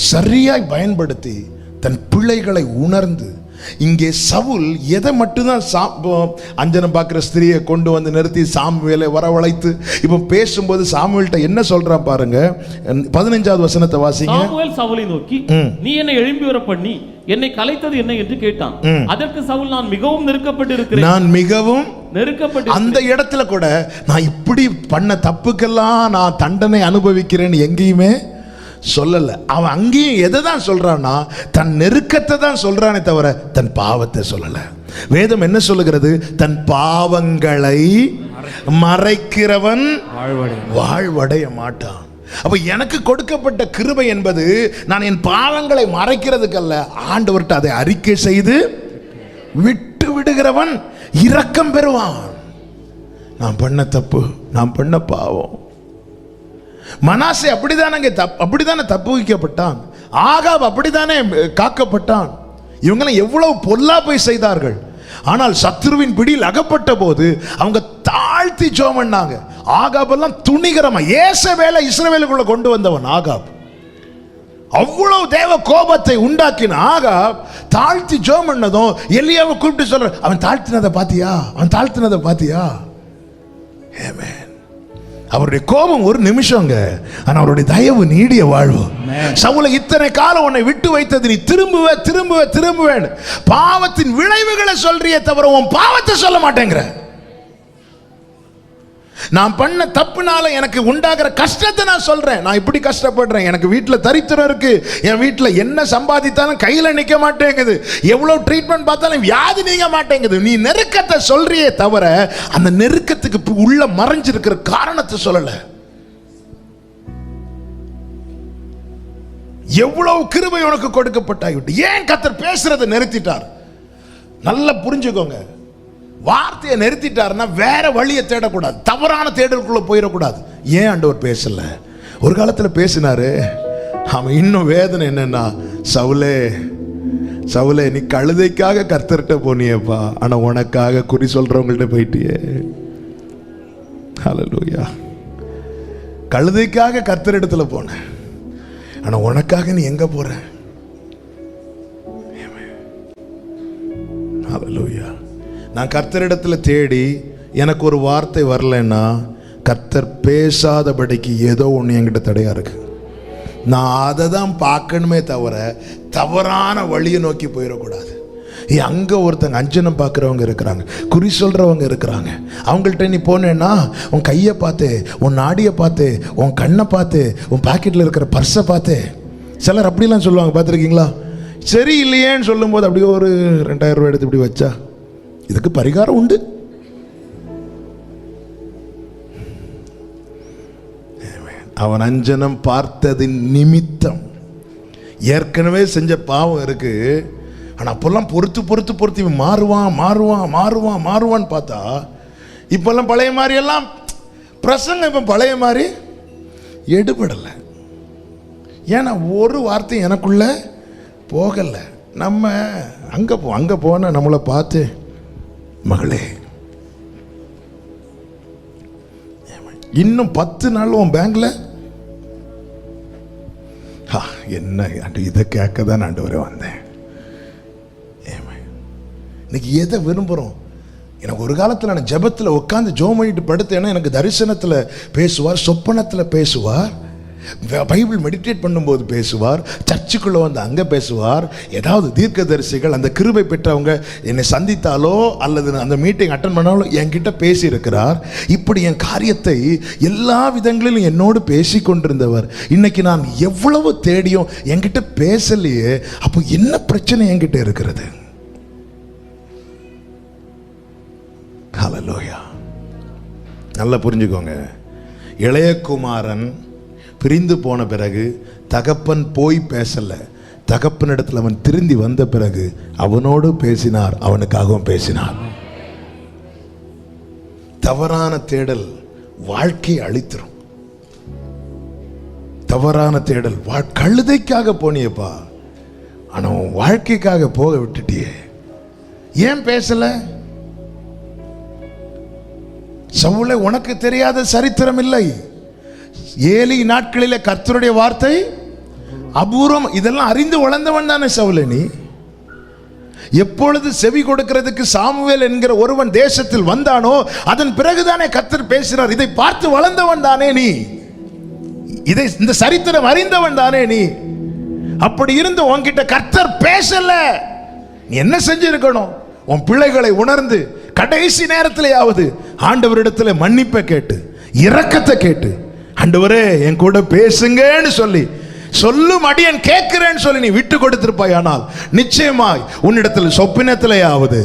சரியாய் பயன்படுத்தி தன் பிழைகளை உணர்ந்து, இங்கே சவுல் எதை மட்டும்தான் அஞ்சனம் பார்க்கிற ஸ்திரியை கொண்டு வந்து நிறுத்தி சாமுவேலை வரவழைத்து இப்போ பேசும்போது சாமுவேல்ட்ட என்ன சொல்றான் பாருங்க. 15வது வசனத்தை வாசிங்க. சாமுவேல் சவுலை நோக்கி, நீ என்னை எழும்பி வர பண்ணி என்னை கலைத்தது என்ன என்று கேட்டான். அதற்கு சவுல், நான் மிகவும் நெருக்கப்பட்டிருக்கிறேன். நான் மிகவும் நெருக்கப்பட்டு, அந்த இடத்துல கூட நான் இப்படி பண்ண தப்புக்கெல்லாம் நான் தண்டனை அனுபவிக்கிறேன்னு எங்கேயுமே சொல்லல. அவன் அங்கேயும் எதை தான் சொல்றான்னா, தன் நெருக்கத்தை தான் சொல்றானே தவிர தன் பாவத்தை சொல்லல. வேதம் என்ன சொல்லுகிறது? தன் பாவங்களை மறைக்கிறவன் வாழ்வடைய மாட்டான். அப்ப எனக்கு கொடுக்கப்பட்ட கிருபை என்பது நான் என் பாவங்களை மறைக்கிறதுக்கு அல்ல, ஆண்டவர்கிட்ட அதை அறிக்கை செய்து விட்டு விடுகிறவன் இரக்கம் பெறுவான். நான் பண்ண தப்பு, நான் பண்ண பாவம். மனாசே அப்படிதானே தப்பு வைக்கப்பட்டான். ஆகாப் அப்படித்தானே காக்கப்பட்டான். இவங்கெல்லாம் எவ்வளவு பொல்லாப்பை செய்தார்கள். ஆனால் சத்ருவின் பிடியில் அகப்பட்ட போது அவங்க தாழ்த்தி ஜெபம் பண்ணாங்க. ஆகாபெல்லாம் துணிகரமா ஏசவேலை இஸ்ரவேலுக்குள்ள கொண்டு வந்தவன் ஆகாப். அவ்வளவு தேவ கோபத்தை உண்டாக்கின ஆகாப் தாழ்த்தி ஜெபம் பண்ணதும் எலியாவை கூப்பிட்டு சொல்ற, அவன் தாழ்த்தினதை பாத்தியா? ஆமென். அவருடைய கோபம் ஒரு நிமிஷங்க, ஆனா அவருடைய தயவு நீடிய வாழ்வு. சவுலை இத்தனை காலம் உன்னை விட்டு வைத்தது, நீ திரும்புவேன். பாவத்தின் விளைவுகளை சொல்றியே தவிர உன் பாவத்தை சொல்ல மாட்டேங்கிற. நான் பண்ண தப்புனால எனக்கு உண்டாகிற கஷ்டத்தை நான் சொல்றேன். நான் இப்படி கஷ்டப்படுறேன், எனக்கு வீட்டில் தரித்திரம் இருக்கு, என் வீட்டில் என்ன சம்பாதித்தாலும் கையில நிக்க மாட்டேங்குது, எவ்வளவு ட்ரீட்மெண்ட் பார்த்தாலும் வியாதி நீங்க மாட்டேங்குது. நீ நெருக்கத்தை சொல்றியே தவிர அந்த நெருக்கத்துக்கு உள்ள மறைஞ்சிருக்கிற காரணத்தை சொல்லல. எவ்வளவு கிருபை உனக்கு கொடுக்கப்பட்டாயிட்டு, ஏன் கர்த்தர் பேசுறதை நிறுத்திட்டார்? நல்லா புரிஞ்சுக்கோங்க. வார்த்தையை நிறுத்திட்டாருன்னா வேற வழியை தேடக்கூடாது, தவறான தேடலுக்குள்ள போயிடக்கூடாது. ஏன் ஆண்டவர் பேசல? ஒரு காலத்தில் பேசினாரு. அவன் இன்னும் வேதனை என்னன்னா, சவுலே சவுலே நீ கழுதைக்காக கர்த்தர்கிட்ட போனியப்பா, ஆனா உனக்காக குறி சொல்றவங்கள்ட்ட போயிட்டியே. ஹல்லேலூயா. கழுதைக்காக கர்த்தர் இடத்துல போன, ஆனா உனக்காக நீ எங்க போற? ஹல்லேலூயா. நான் கர்த்தரிடத்துல தேடி எனக்கு ஒரு வார்த்தை வரலைன்னா கர்த்தர் பேசாதபடிக்கு ஏதோ ஒன்று என்கிட்ட தடையா இருக்கு. நான் அதை தான் பார்க்கணுமே தவிர தவறான வழியை நோக்கி போயிடக்கூடாது. அங்கே ஒருத்தங்க அஞ்சனம் பார்க்குறவங்க இருக்கிறாங்க, குறி சொல்கிறவங்க இருக்கிறாங்க. அவங்கள்ட்ட நீ போனேன்னா உன் கையை பார்த்து, உன் நாடியை பார்த்து, உன் கண்ணை பார்த்து, உன் பாக்கெட்டில் இருக்கிற பர்ஸை பார்த்து, சிலர் அப்படிலாம் சொல்லுவாங்க, பார்த்துருக்கீங்களா? சரி இல்லையேன்னு சொல்லும்போது அப்படியே ஒரு 2000 ரூபாய் எடுத்து இப்படி வச்சா இதுக்கு பரிகாரம் உண்டு. அவன் அஞ்சனம் பார்த்ததின் நிமித்தம் ஏற்கனவே செஞ்ச பாவம் இருக்கு. ஆனால் அப்போல்லாம் பொறுத்து பொறுத்து பொறுத்து இவன் மாறுவான் மாறுவான் மாறுவான் மாறுவான்னு பார்த்தா இப்போல்லாம் பழைய மாதிரி எல்லாம் பிரசங்கம் இப்போ பழைய மாதிரி எடுபடலை. ஏன்னா ஒரு வார்த்தை எனக்குள்ள போகலை. நம்ம அங்கே போன நம்மளை பார்த்து, மகளே இன்னும் 10 நாள் உன் பேங்க்ல என்ன, இதை கேட்க தான் ஆண்டவரே வந்தேன். இன்னைக்கு எதை விரும்புகிறோம்? எனக்கு ஒரு காலத்தில் நான் ஜெபத்தில் உட்காந்து ஜெபம் பண்ணிட்டு படுத்தேன்னா எனக்கு தரிசனத்தில் பேசுவார், சொப்பனத்தில் பேசுவார், பைபிள் மெடிடேட் பண்ணும்போது பேசுவார், சர்ச்சுக்குள்ளே வந்து அங்கே பேசுவார். ஏதாவது தீர்க்கதரிசிகள் அந்த கிருபை பெற்றவங்க என்னை சந்தித்தாலோ அல்லது அந்த மீட்டிங் அட்டன் பண்ணாலோ என்கிட்ட பேசியிருக்கிறார். இப்படி என் காரியத்தை எல்லா விதங்களிலும் என்னோடு பேசி கொண்டிருந்தவர் இன்னைக்கு நான் எவ்வளவு தேடியும் என்கிட்ட பேசலையே. அப்போ என்ன பிரச்சனை என்கிட்ட இருக்கிறது? ஹல்லேலூயா. நல்லா புரிஞ்சுக்கோங்க. இளையகுமாரன் பிரிந்து போன பிறகு தகப்பன் போய் பேசல, தகப்பனிடத்தில் அவன் திரும்பி வந்த பிறகு அவனோடு பேசினார், அவனுக்காகவும் பேசினார். தவறான தேடல் வாழ்க்கையை அழித்திரும். தவறான தேடல் கழுதைக்காக போனியப்பா, ஆனா உன் வாழ்க்கைக்காக போக விட்டுட்டியே. ஏன் பேசல? சவுலே உனக்கு தெரியாத சரித்திரம் இல்லை. ஏலி நாட்களிலே கர்த்தருடைய வார்த்தை அபூர்வம். இதெல்லாம் அறிந்து வளர்ந்தவன் தானே சவுலே நீ. எப்பொழுது செவி கொடுக்கிறதுக்கு சாமுவேல் என்கிற ஒருவன் தேசத்தில் வந்தானோ அதன் பிறகுதானே கர்த்தர் பேசுகிறார். இதை பார்த்து வளர்ந்தவன் தானே நீ. இதை இந்த சரித்திரம் அறிந்தவன் தானே நீ. அப்படி இருந்து உன்கிட்ட கர்த்தர் பேசல, நீ என்ன செஞ்சிருக்கணும்? உன் பிள்ளைகளை உணர்ந்து கடைசி நேரத்திலேயாவது ஆண்டவரிடத்தில் மன்னிப்பை கேட்டு, இரக்கத்தை கேட்டு, ஆண்டவரே என் கூட பேசுங்கன்னு சொல்லி, சொல்லும் அடியன் கேட்கிறேன்னு சொல்லி நீ விட்டு கொடுத்திருப்பாய். ஆனால் நிச்சயமாய் உன்னிடத்தில் சொப்பினத்திலேயாவது,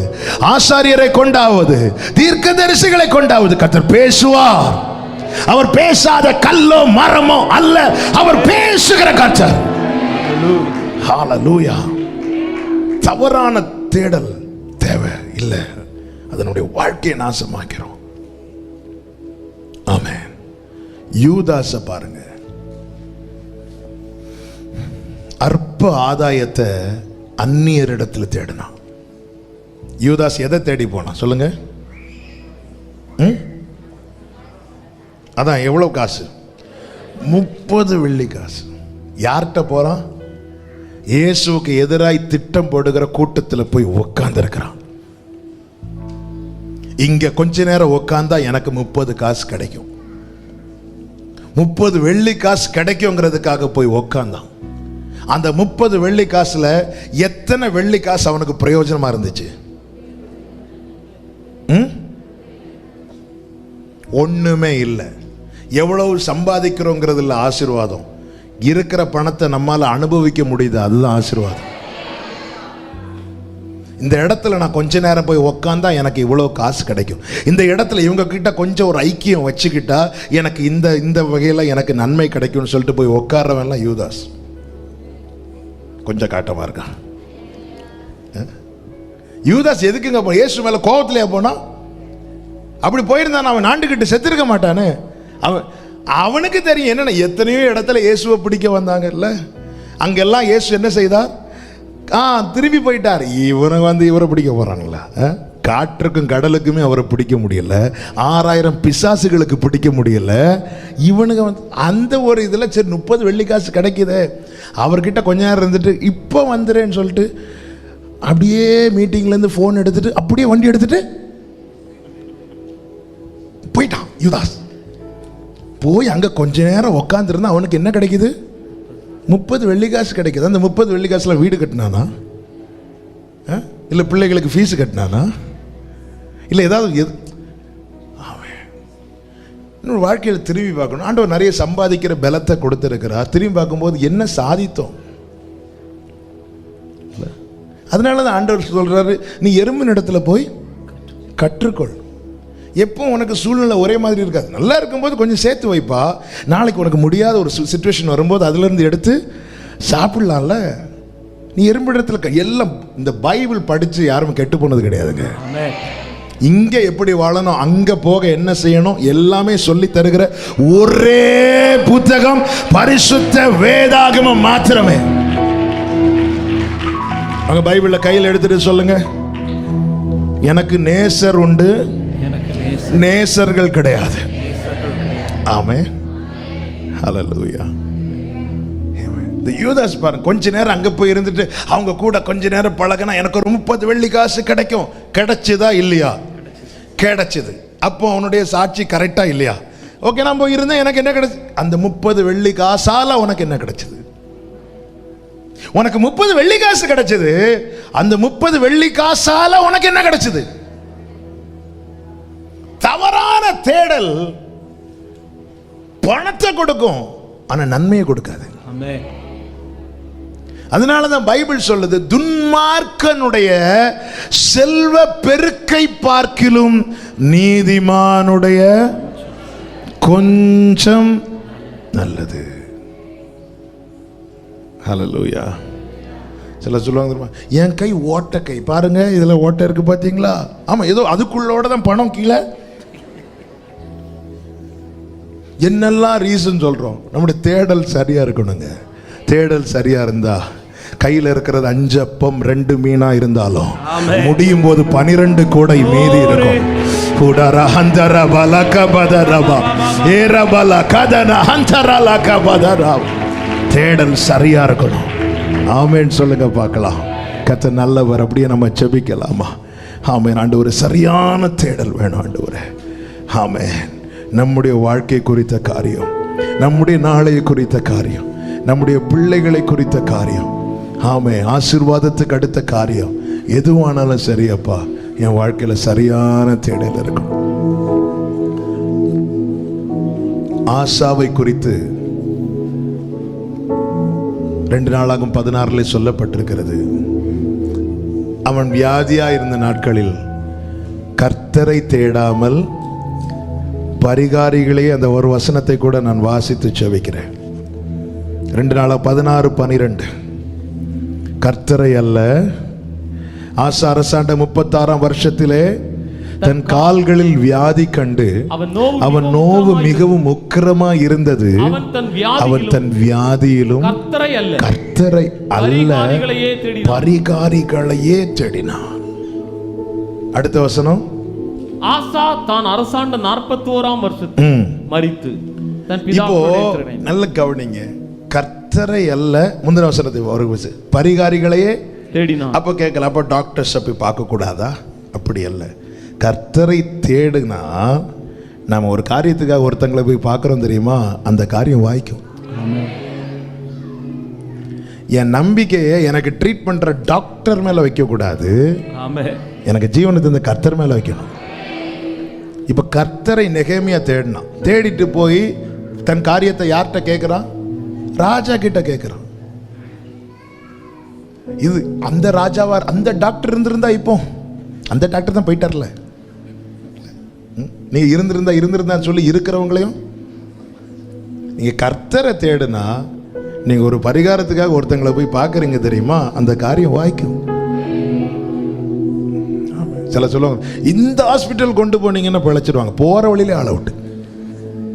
ஆசாரியரை கொண்டாவது, தீர்க்கதரிசிகளை கொண்டாவது கர்த்தர் பேசுவார். அவர் பேசாத கல்லோ மரமோ அல்ல, அவர் பேசுகிற கர்த்தர். ஹல்லேலூயா. தவறான தேடல் தேவை இல்லை, அதனுடைய வாழ்க்கையை நாசமாக்கிறோம். ஆமென். யூதாஸ பாருங்க, அற்ப ஆதாயத்தை அந்நியரிடத்தில் தேடினான். யூதாஸ் எதை தேடி போனான் சொல்லுங்க? அதான் எவ்வளவு காசு? 30 வெள்ளி காசு. யார்கிட்ட போறான்? இயேசுவுக்கு எதிராய் திட்டம் போடுகிற கூட்டத்தில் போய் உட்கார்ந்து இருக்கிறான். இங்க கொஞ்ச நேரம் உட்கார்ந்தா எனக்கு 30 காசு கிடைக்கும், 30 வெள்ளி காசு கிடைக்குங்கிறதுக்காக போய் உட்கார்ந்தான். அந்த 30 வெள்ளி காசுல எத்தனை வெள்ளி காசு அவனுக்கு பிரயோஜனமா இருந்துச்சு? ஒண்ணுமே இல்லை. எவ்வளவு சம்பாதிக்கிறோங்கிறது இல்லை ஆசீர்வாதம். இருக்கிற பணத்தை நம்மால அனுபவிக்க முடியுது, அதுதான் ஆசீர்வாதம். இந்த இடத்துல நான் கொஞ்ச நேரம் போய் உக்காந்தா எனக்கு இவ்வளவு காசு கிடைக்கும், இந்த இடத்துல இவங்க கிட்ட கொஞ்சம் ஒரு ஐக்கியம் வச்சுக்கிட்டா எனக்கு இந்த வகையில எனக்கு நன்மை கிடைக்கும்னு சொல்லிட்டு போய் உட்கார்றவன்லாம் யூதாஸ். கொஞ்சம் காட்டமா இருக்கான். யூதாஸ் எதுக்குங்க இயேசு மேல கோபத்திலேயே போனா? அப்படி போயிருந்தான் அவன் ஆண்டுகிட்டு செத்துருக்க மாட்டானே. அவனுக்கு தெரியும் என்னன்னா, எத்தனையோ இடத்துல இயேசுவை பிடிக்க வந்தாங்கல்ல, அங்கெல்லாம் இயேசு என்ன செய்தார்? திரும்பி போயிட்டார். இவனை இவரை பிடிக்க போறாங்களா? காற்றுக்கும் கடலுக்குமே அவரை பிடிக்க முடியல, 6000 பிசாசுகளுக்கு பிடிக்க முடியல. இவனுங்க அந்த ஒரு இதில் சரி 30 வெள்ளிக்காசு கிடைக்குது, அவர்கிட்ட கொஞ்ச நேரம் இருந்துட்டு இப்போ வந்துடுறேன்னு சொல்லிட்டு அப்படியே மீட்டிங்லேருந்து ஃபோன் எடுத்துட்டு அப்படியே வண்டி எடுத்துட்டு போயிட்டான் யூதாஸ். போய் அங்கே கொஞ்ச நேரம் உக்காந்துருந்தா அவனுக்கு என்ன கிடைக்குது? 30 வெள்ளிக்காசு கிடைக்குது. அந்த 30 வெள்ளிக்காசுல வீடு கட்டினானா? இல்லை பிள்ளைகளுக்கு ஃபீஸு கட்டினானா? இல்லை ஏதாவது இன்னொரு வாழ்க்கையில் திரும்பி பார்க்கணும். ஆண்டவர் நிறைய சம்பாதிக்கிற பலத்தை கொடுத்துருக்கிறார். திரும்பி பார்க்கும்போது என்ன சாதித்தோம்? அதனால தான் ஆண்டவர் சொல்றாரு, நீ எறும்பின் இடத்துல போய் கற்றுக்கொள். எப்போ உனக்கு சூழ்நிலை ஒரே மாதிரி இருக்காது. நல்லா இருக்கும்போது கொஞ்சம் சேர்த்து வைப்பா, நாளைக்கு உனக்கு முடியாத ஒரு சுச்சுவேஷன் வரும்போது அதுலேருந்து எடுத்து சாப்பிடலாம்ல. நீ எறும்பிடத்தில் எல்லாம் இந்த பைபிள் படித்து யாரும் கெட்டு போனது கிடையாதுங்க. இங்கே எப்படி வாழணும், அங்கே போக என்ன செய்யணும் எல்லாமே சொல்லி தருகிற ஒரே புத்தகம் பரிசுத்த வேதாகமம் மாத்திரமே. அங்க பைபிளை கையில் எடுத்துட்டு சொல்லுங்க, எனக்கு நேசர் உண்டு, நேசர்கள் கிடையாது. ஆமென், ஹல்லேலூயா. யூதாஸ் பாருங்க, கொஞ்ச நேரம் அங்க போய் இருந்துட்டு அவங்க கூட கொஞ்ச நேரம் பழகினா எனக்கு ஒரு 30 வெள்ளிக்காசு கிடைக்கும். கிடைச்சதா இல்லையா? கிடைச்சது. அப்போ அவனுடைய சாட்சி கரெக்டா இல்லையா? ஓகே, நான் போய் இருந்தேன், எனக்கு என்ன கிடைச்சு? அந்த 30 வெள்ளிக்காசால உனக்கு என்ன கிடைச்சது? உனக்கு 30 வெள்ளிக்காசு கிடைச்சது. அந்த 30 வெள்ளிக்காசால உனக்கு என்ன கிடைச்சது? தவறான தேடல் பணத்தை கொடுக்கும், ஆனா நன்மையை கொடுக்காது. அதனாலதான் பைபிள் சொல்லுது, துன்மார்க்கனுடைய செல்வ பெருக்கை பார்க்கிலும் நீதிமானுடைய கொஞ்சம் நல்லது. ஹல்லேலூயா. சில சொல்லுவாங்க தெரியுமா, என் கை ஓட்ட கை, பாருங்க இதுல ஓட்ட இருக்கு பாத்தீங்களா? ஆமா, ஏதோ அதுக்குள்ளோட தான் பணம் கீழே. என்னெல்லாம் ரீசன் சொல்றோம்? நம்முடைய தேடல் சரியா இருக்கணுங்க. தேடல் சரியா இருந்தா கையில் இருக்கிறது 5 அப்பம் 2 மீனா இருந்தாலும் முடியும் போது 12 கூடை மீதி இருக்கும். தேடல் சரியா இருக்கணும். ஆமென் சொல்லுங்க பார்க்கலாம். கர்த்தர் நல்லவர். அப்படியே நம்ம ஜெபிக்கலாமா? ஆமென். ஆண்டவரே, சரியான தேடல் வேணும் ஆண்டவரே. ஆமென். நம்முடைய வாழ்க்கை குறித்த காரியம், நம்முடைய நாளை குறித்த காரியம், நம்முடைய பிள்ளைகளை குறித்த காரியம், ஆமென், ஆசீர்வாதத்துக்கு அடுத்த காரியம் எதுவானாலும் சரியப்பா, என் வாழ்க்கையில சரியான தேடல் இருக்கும். ஆசாவை குறித்து 2 நாளாகும் 16 சொல்லப்பட்டிருக்கிறது. அவன் வியாதியா இருந்த நாட்களில் கர்த்தரை தேடாமல் பரிகாரிகளே, அந்த ஒரு வசனத்தை கூட நான் வாசித்து செபிக்கிறேன். 2 நாளாக 16:12. கர்த்தரை அல்ல. ஆசா அரசாண்ட 36ஆம் வருஷத்திலே தன் கால்களில் வியாதி கண்டு அவன் நோவு மிகவும் உக்கிரமா இருந்தது. அவன் தன் வியாதியிலும் கர்த்தரை அல்ல பரிகாரிகளையே தேடினான். அடுத்த வசனம், ஆசா தான் அரசாண்ட 41ஆம் வருஷத்தில் மரித்து தன் பிதாவுடைய நல்ல கவனிங்க, கர்த்தரை அல்ல, முந்தின வசனத்தை ஒரு பரிகாரிகளையே தேடினான். அப்ப கேட்கல, அப்ப டாக்டர்ஸ் போய் பார்க்க கூடாதா? அப்படி அல்ல. கர்த்தரை தேடுனா நாம ஒரு காரியத்துக்காக ஒருத்தங்களை போய் பார்க்கிறோம் தெரியுமா, அந்த காரியம் வாய்க்கும். என் நம்பிக்கையை எனக்கு ட்ரீட் பண்ற டாக்டர் மேல வைக்க கூடாது, எனக்கு ஜீவனத்தை இந்த கர்த்தர் மேல வைக்கணும். இப்ப கர்த்தரை நெகேமியா தேடினான். தேடிட்டு போய் தன் காரியத்தை யார்கிட்ட கேட்கிறான்? ராஜா கிட்ட கேட்கிறான். இது அந்த ராஜாவா, அந்த டாக்டர் இருந்திருந்தா இப்போ அந்த டாக்டர் தான் போயிட்டார்ல. நீ இருந்திருந்தா சொல்லி இருக்கிறவங்களையும் நீங்க கர்த்தரை தேடுனா, நீங்க ஒரு பரிகாரத்துக்காக ஒருத்தங்களை போய் பார்க்கறீங்க தெரியுமா, அந்த காரியம் வாய்க்கும். சில சொல்லுவாங்க, இந்த ஹாஸ்பிட்டல் கொண்டு போனீங்கன்னா பிழைச்சிருவாங்க, போற வழியிலே ஆள விட்டு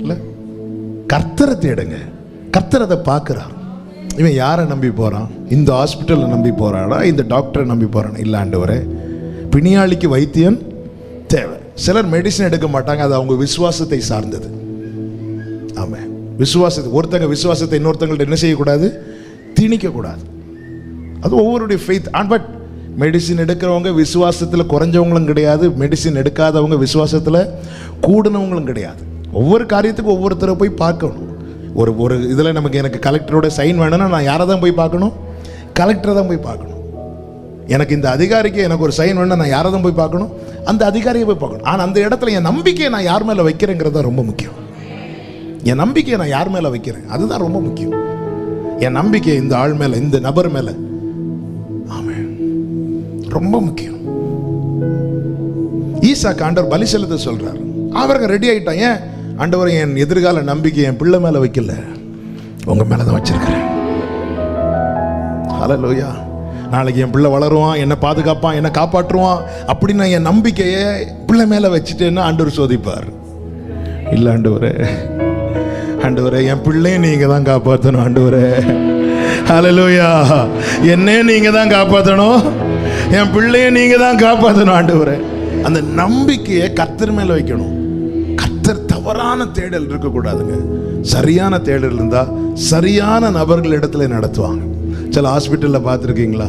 இல்ல. கர்த்தரை தேடுங்க. கர்த்தர் அதை பார்க்குறார். இவன் யாரை நம்பி போகிறான்? இந்த ஹாஸ்பிட்டலை நம்பி போகிறானா, இந்த டாக்டரை நம்பி போகிறானா? இல்லை ஆண்டவரே, பிணியாளிக்கு வைத்தியன் தேவை. சிலர் மெடிசன் எடுக்க மாட்டாங்க, அது அவங்க விசுவாசத்தை சார்ந்தது. ஆமாம், விசுவாசத்தை, ஒருத்தங்க விசுவாசத்தை இன்னொருத்தங்கள்ட்ட என்ன செய்யக்கூடாது? திணிக்கக்கூடாது. அது ஒவ்வொருடைய ஃபெய்த். பட் மெடிசின் எடுக்கிறவங்க விசுவாசத்தில் குறைஞ்சவங்களும் கிடையாது, மெடிசின் எடுக்காதவங்க விசுவாசத்தில் கூடினவங்களும் கிடையாது. ஒவ்வொரு காரியத்துக்கும் ஒவ்வொருத்தரை போய் பார்க்கணும். ஒரு இதில் நமக்கு எனக்கு கலெக்டரோட சைன் வேணும்னா நான் யாரை தான் போய் பார்க்கணும்? கலெக்டரை தான் போய் பார்க்கணும். எனக்கு இந்த அதிகாரிக்கு எனக்கு ஒரு சைன் வேணும்னா நான் யாரை தான் போய் பார்க்கணும்? அந்த அதிகாரியை போய் பார்க்கணும். ஆனால் அந்த இடத்துல என் நம்பிக்கையை நான் யார் மேலே வைக்கிறேங்கிறது தான் ரொம்ப முக்கியம். என் நம்பிக்கையை நான் யார் மேலே வைக்கிறேன் அதுதான் ரொம்ப முக்கியம். என் நம்பிக்கை இந்த ஆள் மேலே, இந்த நபர் மேலே, ஆமென், ரொம்ப முக்கியம். ஈசாக்கு ஆண்டவர் பலி செலுத்த சொல்றார். அவருக்கு ரெடி ஆயிட்டான். ஏன்? ஆண்டவர், என் எதிர்கால நம்பிக்கை என் பிள்ளை மேல வைக்கல, உங்க மேலதான் வச்சிருக்கிறேன். ஹல்லேலூயா. நாளைக்கு என் பிள்ளை வளருவான், என்னை பாதுகாப்பான், என்னை காப்பாற்றுவான் அப்படின்னு நான் என் நம்பிக்கையை பிள்ளை மேல வச்சுட்டேன்னா ஆண்டவர் சோதிப்பார். இல்ல ஆண்டவரே, ஆண்டவரே என் பிள்ளையை நீங்க தான் காப்பாற்றணும். ஆண்டவரே, ஹல்லேலூயா, என்னே நீங்க தான் காப்பாற்றணும், என் பிள்ளையை நீங்க தான் காப்பாற்றணும். ஆண்டவரே, அந்த நம்பிக்கையை கர்த்தர் மேல வைக்கணும். கர்த்தர் தவறான தேடல் இருக்கக்கூடாதுங்க. சரியான தேடல் இருந்தா சரியான நபர்கள் இடத்துல நடத்துவாங்க. சில ஹாஸ்பிட்டலில் பார்த்துருக்கீங்களா?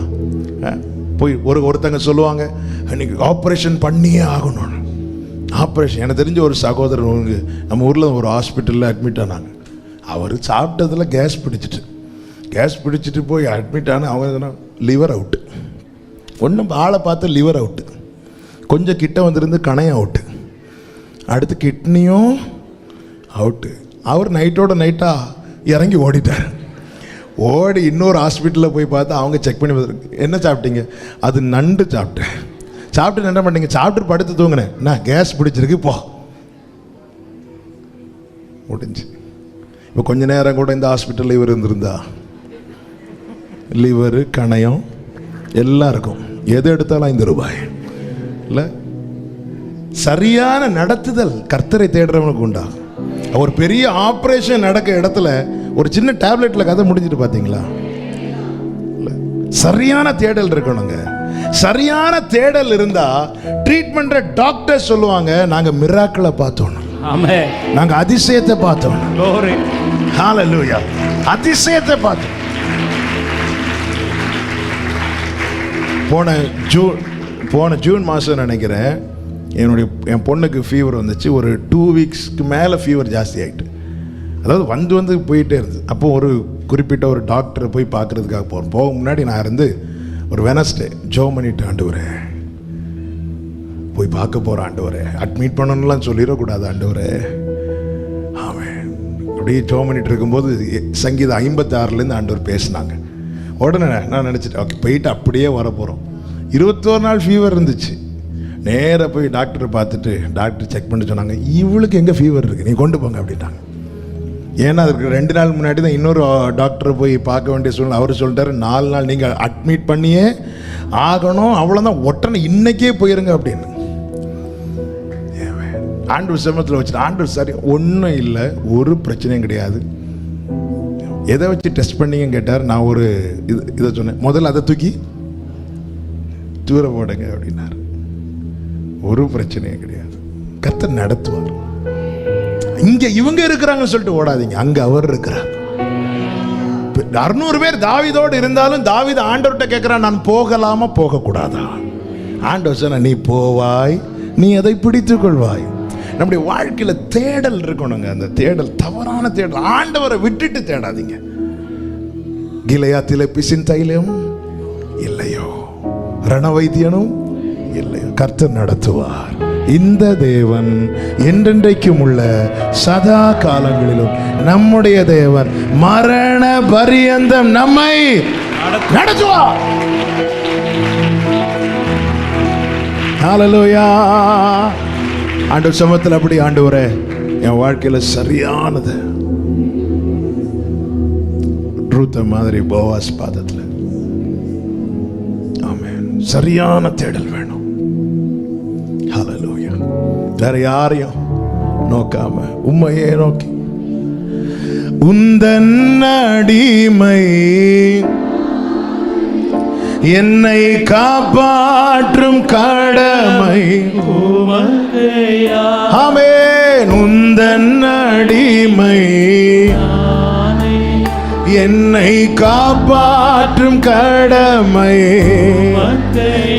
போய் ஒருத்தங்க சொல்லுவாங்க, இன்னைக்கு ஆப்ரேஷன் பண்ணியே ஆகணும். ஆப்ரேஷன், எனக்கு தெரிஞ்ச ஒரு சகோதரர் நம்ம ஊரில் ஒரு ஹாஸ்பிட்டலில் அட்மிட் ஆனாங்க. அவர் சாப்பிட்டதில் கேஸ் பிடிச்சிட்டு போய் அட்மிட் ஆன. அவங்க லிவர் அவுட்டு, ஒன்றும் ஆளை பார்த்து லிவர் அவுட்டு, கொஞ்சம் கிட்ட வந்திருந்து கணையம் அவுட்டு, அடுத்து கிட்னியும் அவுட்டு. அவர் நைட்டோட நைட்டாக இறங்கி ஓடிட்டார். ஓடி இன்னொரு ஹாஸ்பிட்டலில் போய் பார்த்தா அவங்க செக் பண்ணி பார்த்துருக்கு. என்ன சாப்பிட்டீங்க? அது நண்டு சாப்பிட்டேன். சாப்பிட்டு என்ன பண்ணீங்க? சாப்பிட்டு படுத்து தூங்கினேன். நான் கேஸ் பிடிச்சிருக்கு போ, முடிஞ்சு. இப்போ கொஞ்ச நேரம் கூட இந்த ஹாஸ்பிட்டலில் இவர் இருந்திருந்தா லிவரு கணையம் எல்லாம் இருக்கும். எது எடுத்தாலும் 5 ரூபாய் இல்லை. சரியான நடத்துதல் கர்த்தரை தேடுறவனுக்கு உண்டாகும். ஒரு பெரிய ஆப்ரேஷன் நடக்க இடத்துல ஒரு சின்ன டேப்லெட்ல கதை முடிஞ்சிட்டு பார்த்தீங்களா? சரியான தேடல் இருக்கணுங்க. சரியான தேடல் இருந்தா ட்ரீட்மெண்ட் டாக்டர் சொல்லுவாங்க, நாங்க மிராக்கிளை பார்த்தோம், நாங்க அதிசயத்தை பார்த்தோம். ஹல்லேலூயா, அதிசயத்தை பார்த்தோம். போன ஜூன் மாதம் நினைக்கிறேன், என் பொண்ணுக்கு ஃபீவர் வந்துச்சு. ஒரு 2 வீக்ஸ்க்கு மேலே ஃபீவர் ஜாஸ்தி ஆகிட்டு, அதாவது வந்து போயிட்டே இருந்துச்சு. அப்போ ஒரு குறிப்பிட்ட ஒரு டாக்டரை போய் பார்க்குறதுக்காக போக முன்னாடி நான் இருந்து ஒரு வெனஸ்டே ஜோம் பண்ணிட்டு, ஆண்டவரே போய் பார்க்க போகிறேன், ஆண்டவரே அட்மிட் பண்ணணும்லாம் சொல்லிடக்கூடாது ஆண்டவரே. ஆமாம், அப்படியே ஜோம் பண்ணிட்டு இருக்கும்போது சங்கீதம் 56 ஆண்டவர் பேசினாங்க. உடனே நான் நினச்சிட்டேன், ஓகே போயிட்டு அப்படியே வர போகிறோம். 21 நாள் ஃபீவர் இருந்துச்சு. நேராக போய் டாக்டரை பார்த்துட்டு டாக்டர் செக் பண்ணி சொன்னாங்க, இவளுக்கு எங்கே ஃபீவர் இருக்குது, நீ கொண்டு போங்க அப்படின்ட்டாங்க. ஏன்னா அதுக்கு 2 நாள் முன்னாடி தான் இன்னொரு டாக்டரை போய் பார்க்க வேண்டிய சூழ்நிலை. அவர் சொல்லிட்டாரு, 4 நாள் நீங்கள் அட்மிட் பண்ணியே ஆகணும், அவ்வளோதான், உடனே இன்னைக்கே போயிருங்க அப்படின்னு. ஆண்டவர் சிரமத்தில் வச்சுட்டு, ஆண்டவர் சரி ஒன்றும் இல்லை, ஒரு பிரச்சனையும் கிடையாது, எதை வச்சு டெஸ்ட் பண்ணிங்கன்னு கேட்டார். நான் ஒரு இதை சொன்னேன், முதல்ல அதை தூக்கி தூர போடுங்க அப்படின்னாரு. ஒரு பிரச்சனையும் கிடையாது, கர்த்தர் நடத்துவார். இங்க இவங்க இருக்கிறாங்கன்னு சொல்லிட்டு ஓடாதீங்க, அங்க அவர் இருக்கிறார். 600 பேர் தாவீதோடு இருந்தாலும் தாவீது ஆண்டவர்கிட்ட கேட்கிறான், நான் போகலாமா போகக்கூடாதா? ஆண்டவர் சொன்ன, நீ போவாய், நீ அதை பிடித்துக் கொள்வாய். நம்முடைய வாழ்க்கையில தேடல் இருக்கணுங்க. அந்த தேடல் தவறான தேடல். ஆண்டவரை விட்டுட்டு தேடாதீங்க. கிலையாத்திலே பிசின் தைலம் இல்லையோ, ரணவைத்தியனும் இல்லையோ, கர்த்தர் நடத்துவார். இந்த தேவன் என்றென்றைக்கும் உள்ள சதா காலங்களிலும் நம்முடைய தேவன் மரண பரியந்தம் நம்மை நடத்துவார். ஹல்லேலூயா. ஆண்டவர் சமத்தில் அப்படி, ஆண்டவரே என் வாழ்க்கையில சரியானது ரூத் மாதிரி போவாஸ் பாதத்தில், ஆமென், சரியான தேடல் வேணும். ஹல்லேலூயா. வேற யாரையும் நோக்காம உம்மையே நோக்கி உந்தன் அடிமை என்னை காப்பாற்றும் கடமை ஆமென். உந்தன் அடிமை என்னை காப்பாற்றும் கடமை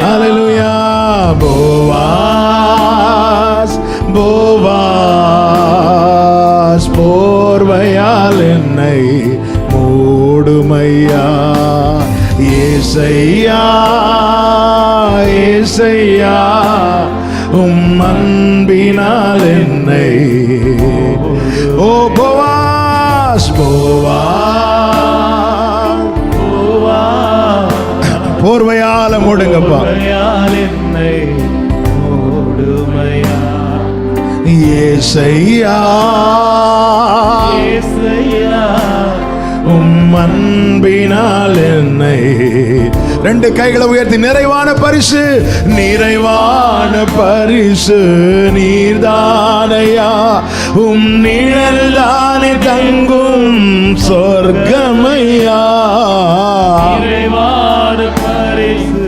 அல்லேலூயா. போவாஸ் போவாஸ் போர்வையால் என்னை மூடுமையா. ஏசையா ஏசையா உம் அன்பினால் என்னை ஓ போவாஸ் போவாஸ் போர்வையால மூடுங்கப்பா. ஏசையா உம் அன்பினால் என்னை. ரெண்டு கைகளை உயர்த்தி நிறைவான பரிசு நிறைவான பரிசு நீர்தானையா. உம் நிழல் தானே தங்கும் சொர்க்கமையா. நிறைவான பரிசு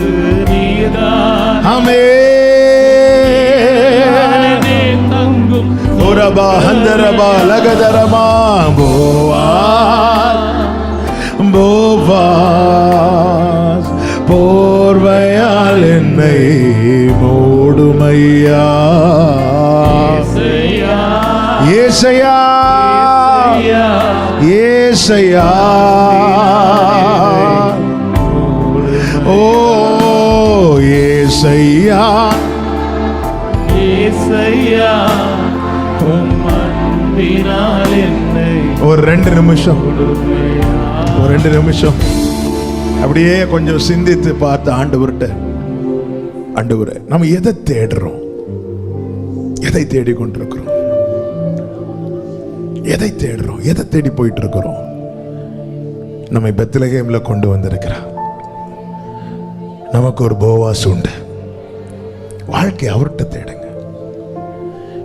நீர்தான் ஆமென் தங்கும் ஒரபா ஹந்தரபா லகதரமா. போவாஸ் போர்வையால் என்னை மூடுமையா. ஏசையா ஏசையா ஓ ஏசையா ஏசையா ஒரு 2 நிமிஷம் ஒரு 2 நிமிஷம் அப்படியே கொஞ்சம் சிந்தித்து பார்த்து ஆண்டவர்கிட்ட, ஆண்டவரே நம்ம எதை தேடுறோம், எதை தேடிக்கொண்டிருக்கிறோம், எதை தேடுறோம், எதை தேடி போயிட்டு இருக்கிறோம். நம்மை பெத்லகேம்ல கொண்டு வந்திருக்கிறார். நமக்கு ஒரு போவாஸ் உண்டு. வாழ்க்கை அவர்கிட்ட தேடுங்க.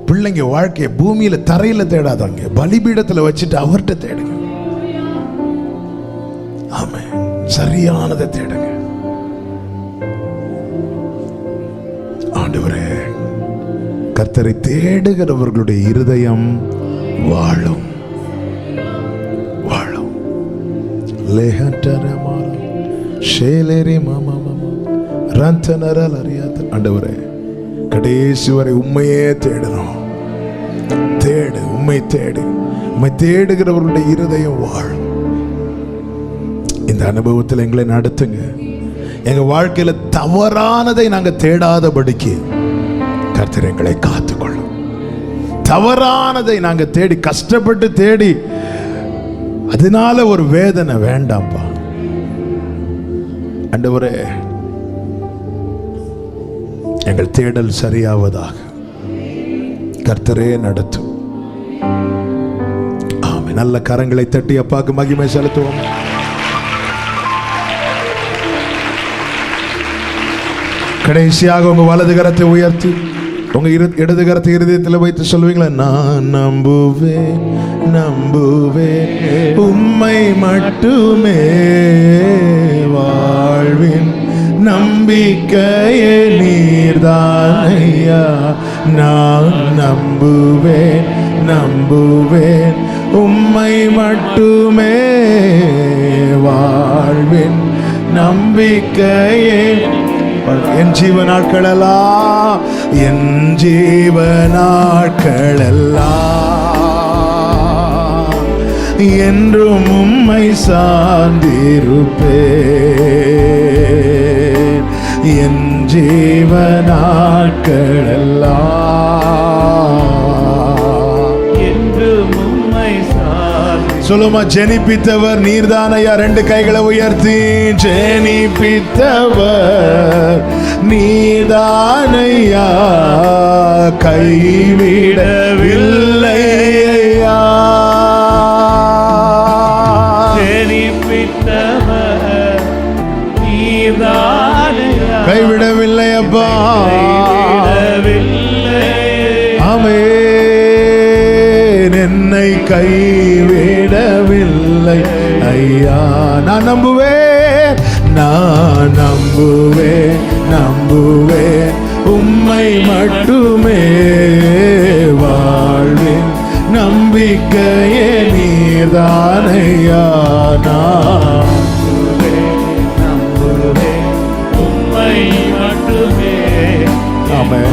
பிள்ளைங்க வாழ்க்கையை பூமியில தரையில தேடாதாங்க, பலிபீடத்துல வச்சுட்டு அவர்கிட்ட தேடுங்க. ஆமென். சரியானதை தேடுங்க. ஆண்டவரே, கர்த்தரை தேடுகிறவர்களுடைய இருதயம் வாழும் வாழும். ஆண்டவரே, கடைசி வரை உண்மையே தேடணும். தேடு, உண்மை தேடு. உண்மை தேடுகிறவர்களுடைய இருதயம் வாழும். இந்த அனுபவத்தில் எங்களை நடத்துங்க. எங்க வாழ்க்கையில தவறானதை நாங்க தேடாதபடிக்கு கர்த்தர் எங்களை காத்துக்கொள்ளும். தவறானதை நாங்க தேடி கஷ்டப்பட்டு தேடி அதனால ஒரு வேதனை வேண்டாம்ப்பா. ஆண்டவரே, எங்கள் தேடல் சரியாவதாக கர்த்தரே நடத்தும். ஆமென். நல்ல கரங்களை தட்டி அப்பாக்கு மகிமை செலுத்துவோம். கடைசியாக உங்க வலது கரத்தை உயர்த்தி உங்க இடது கரத்தை இருதயத்தில் வைத்து சொல்வீங்களா? நான் நம்புவேன் நம்புவேன் உம்மை மட்டுமே, வாழ்வின் நம்பிக்கையே நீர்தானையா. நான் நம்புவேன் நம்புவேன் உம்மை மட்டுமே, வாழ்வின் நம்பிக்கையே. என் ஜீவ நாட்களெல்லாம் என் ஜீவ நாட்களெல்லாம் என்றும் உம்மை சார்ந்திருப்பேன். என் ஜீவ நாட்களெல்லாம் என்றும் உம்மை சார்ந்து. சொல்லுமா, ஜெனிப்பித்தவர் நீர்தானையா. 2 கைகளை உயர்த்தி, ஜெனிப்பித்தவர் நீர்தானையா, கைவிடவில்லை ஐயா. ஜெனிப்பித்தவர் நீர்தானையா, கைவிடவில்லை அப்பா. ஆமென். என்னை கைவிடவில்லை ஐயா. நான் நம்புவேன், நான் நம்புவேன், நம்புவேன் உம்மை மட்டுமே. வாழ்வின் நம்பிக்கையே நீர்தானையா. நான் நம்புவேன் உம்மை மட்டுமே. ஆமென்,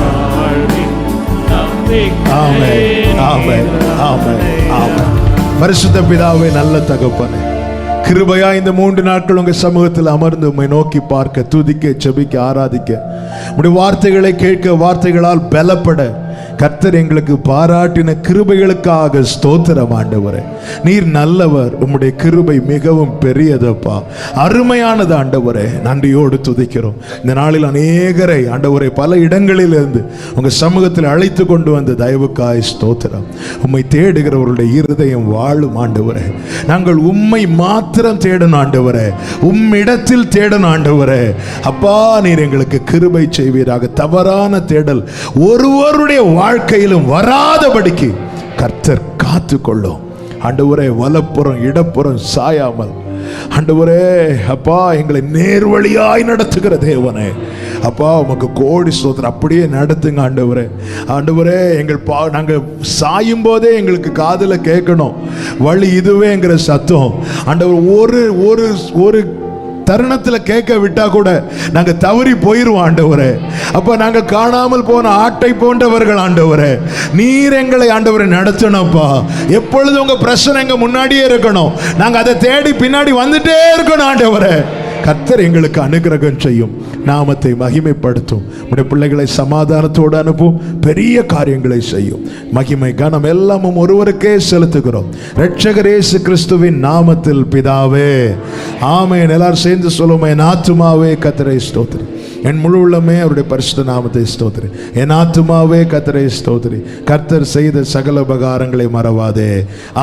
ஆமென், ஆமென், ஆமென், ஆமென். பரிசுத்த பிதாவே, நல்ல தகப்பனே, கிருபையா இந்த 3 நாட்கள் உங்க சமூகத்தில் அமர்ந்து உம்மை நோக்கி பார்க்க, துதிக்க, செபிக்க, ஆராதிக்க, உம்முடைய வார்த்தைகளை கேட்க, வார்த்தைகளால் பலப்பட கர்த்தர் எங்களுக்கு பாராட்டின கிருபைகளுக்காக ஸ்தோத்திரம் ஆண்டவரே. நீர் நல்லவர், உம்முடைய கிருபை மிகவும் பெரியதப்பா, அருமையானது ஆண்டவரே. நன்றியோடு துதிக்கிறோம். இந்த நாளில் அநேகரை ஆண்டவரே பல இடங்களில் இருந்து உங்க சமூகத்தில் அழைத்து கொண்டு வந்த தயவுக்காய் ஸ்தோத்திரம். உம்மை தேடுகிறவருடைய இருதயம் வாழும் ஆண்டவரே. நாங்கள் உம்மை மாத்திரம் தேடணும் ஆண்டவரே, உம்மிடத்தில் தேடணும் ஆண்டவரே. அப்பா, நீர் எங்களுக்கு கிருபை செய்வீராக. தவறான தேடல் ஒருவருடைய வாழ்க்கையிலும் வராதபடிக்கு கர்த்தர் காத்து கொள்ளும் ஆண்டவரே. வலப்புறம் இடப்புறம் சாயாமல் ஆண்டவரே அப்பா எங்களை நேர்வழியாய் நடத்துகிற தேவனே, அப்பா உமக்கு கோடி ஸ்தோத்திரம். அப்படியே நடத்துங்க ஆண்டவரே. ஆண்டவரே, நாங்கள் சாயும் போதே எங்களுக்கு காதுல கேட்கணும் வழி இதுவேங்கிற சத்தம் ஆண்டவர். ஒரு தருணத்தில் கேட்க விட்டா கூட நாங்க தவறி போயிருவோம் ஆண்டவரே. அப்ப நாங்க காணாமல் போன ஆட்டை போன்றவர்கள் ஆண்டவரே. நீர் எங்களை ஆண்டவரை நடத்தணும்ப்பா. எப்பொழுது உங்க பிரச்சனை எங்க முன்னாடியே இருக்கணும், நாங்க அதை தேடி பின்னாடி வந்துட்டே இருக்கணும் ஆண்டவரே. கர்த்தர் எங்களுக்கு அனுகிரகம் செய்யும், நாமத்தை மகிமைப்படுத்தும். உடைய பிள்ளைகளை சமாதானத்தோடு அனுப்பும், பெரிய காரியங்களை செய்யும். மகிமை கனம் எல்லாமும் ஒருவருக்கே செலுத்துகிறோம், இரட்சகர் இயேசு கிறிஸ்துவின் நாமத்தில் பிதாவே, ஆமென். எல்லாரும் சேர்ந்து சொல்லுவோம், என் ஆத்துமாவே கர்த்தரை ஸ்தோத்திரி, என் முழு உள்ளமே அவருடைய பரிசுத்த நாமத்தை ஸ்தோத்திரி. என் ஆத்துமாவே கர்த்தரை ஸ்தோத்திரி, கர்த்தர் செய்த சகல உபகாரங்களை மறவாதே.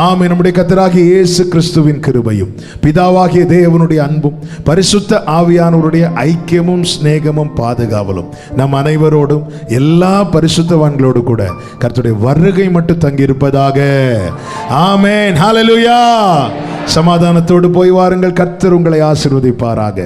ஆமென். நம்முடைய கர்த்தராகிய இயேசு கிறிஸ்துவின் கிருபையும், பிதாவாகிய தேவனுடைய அன்பும், பரிசுத்த ஆவியானவருடைய ஐக்கியமும் சிநேகமும் பாதுகாவலும் நம் அனைவரோடும் எல்லா பரிசுத்தவான்களோடு கூட கர்த்தருடைய வருகை மட்டும் தங்கி இருப்பதாக. ஆமென். ஹல்லேலூயா. சமாதானத்தோடு போய் வாருங்கள். கர்த்தர் உங்களை ஆசீர்வதிப்பாராக.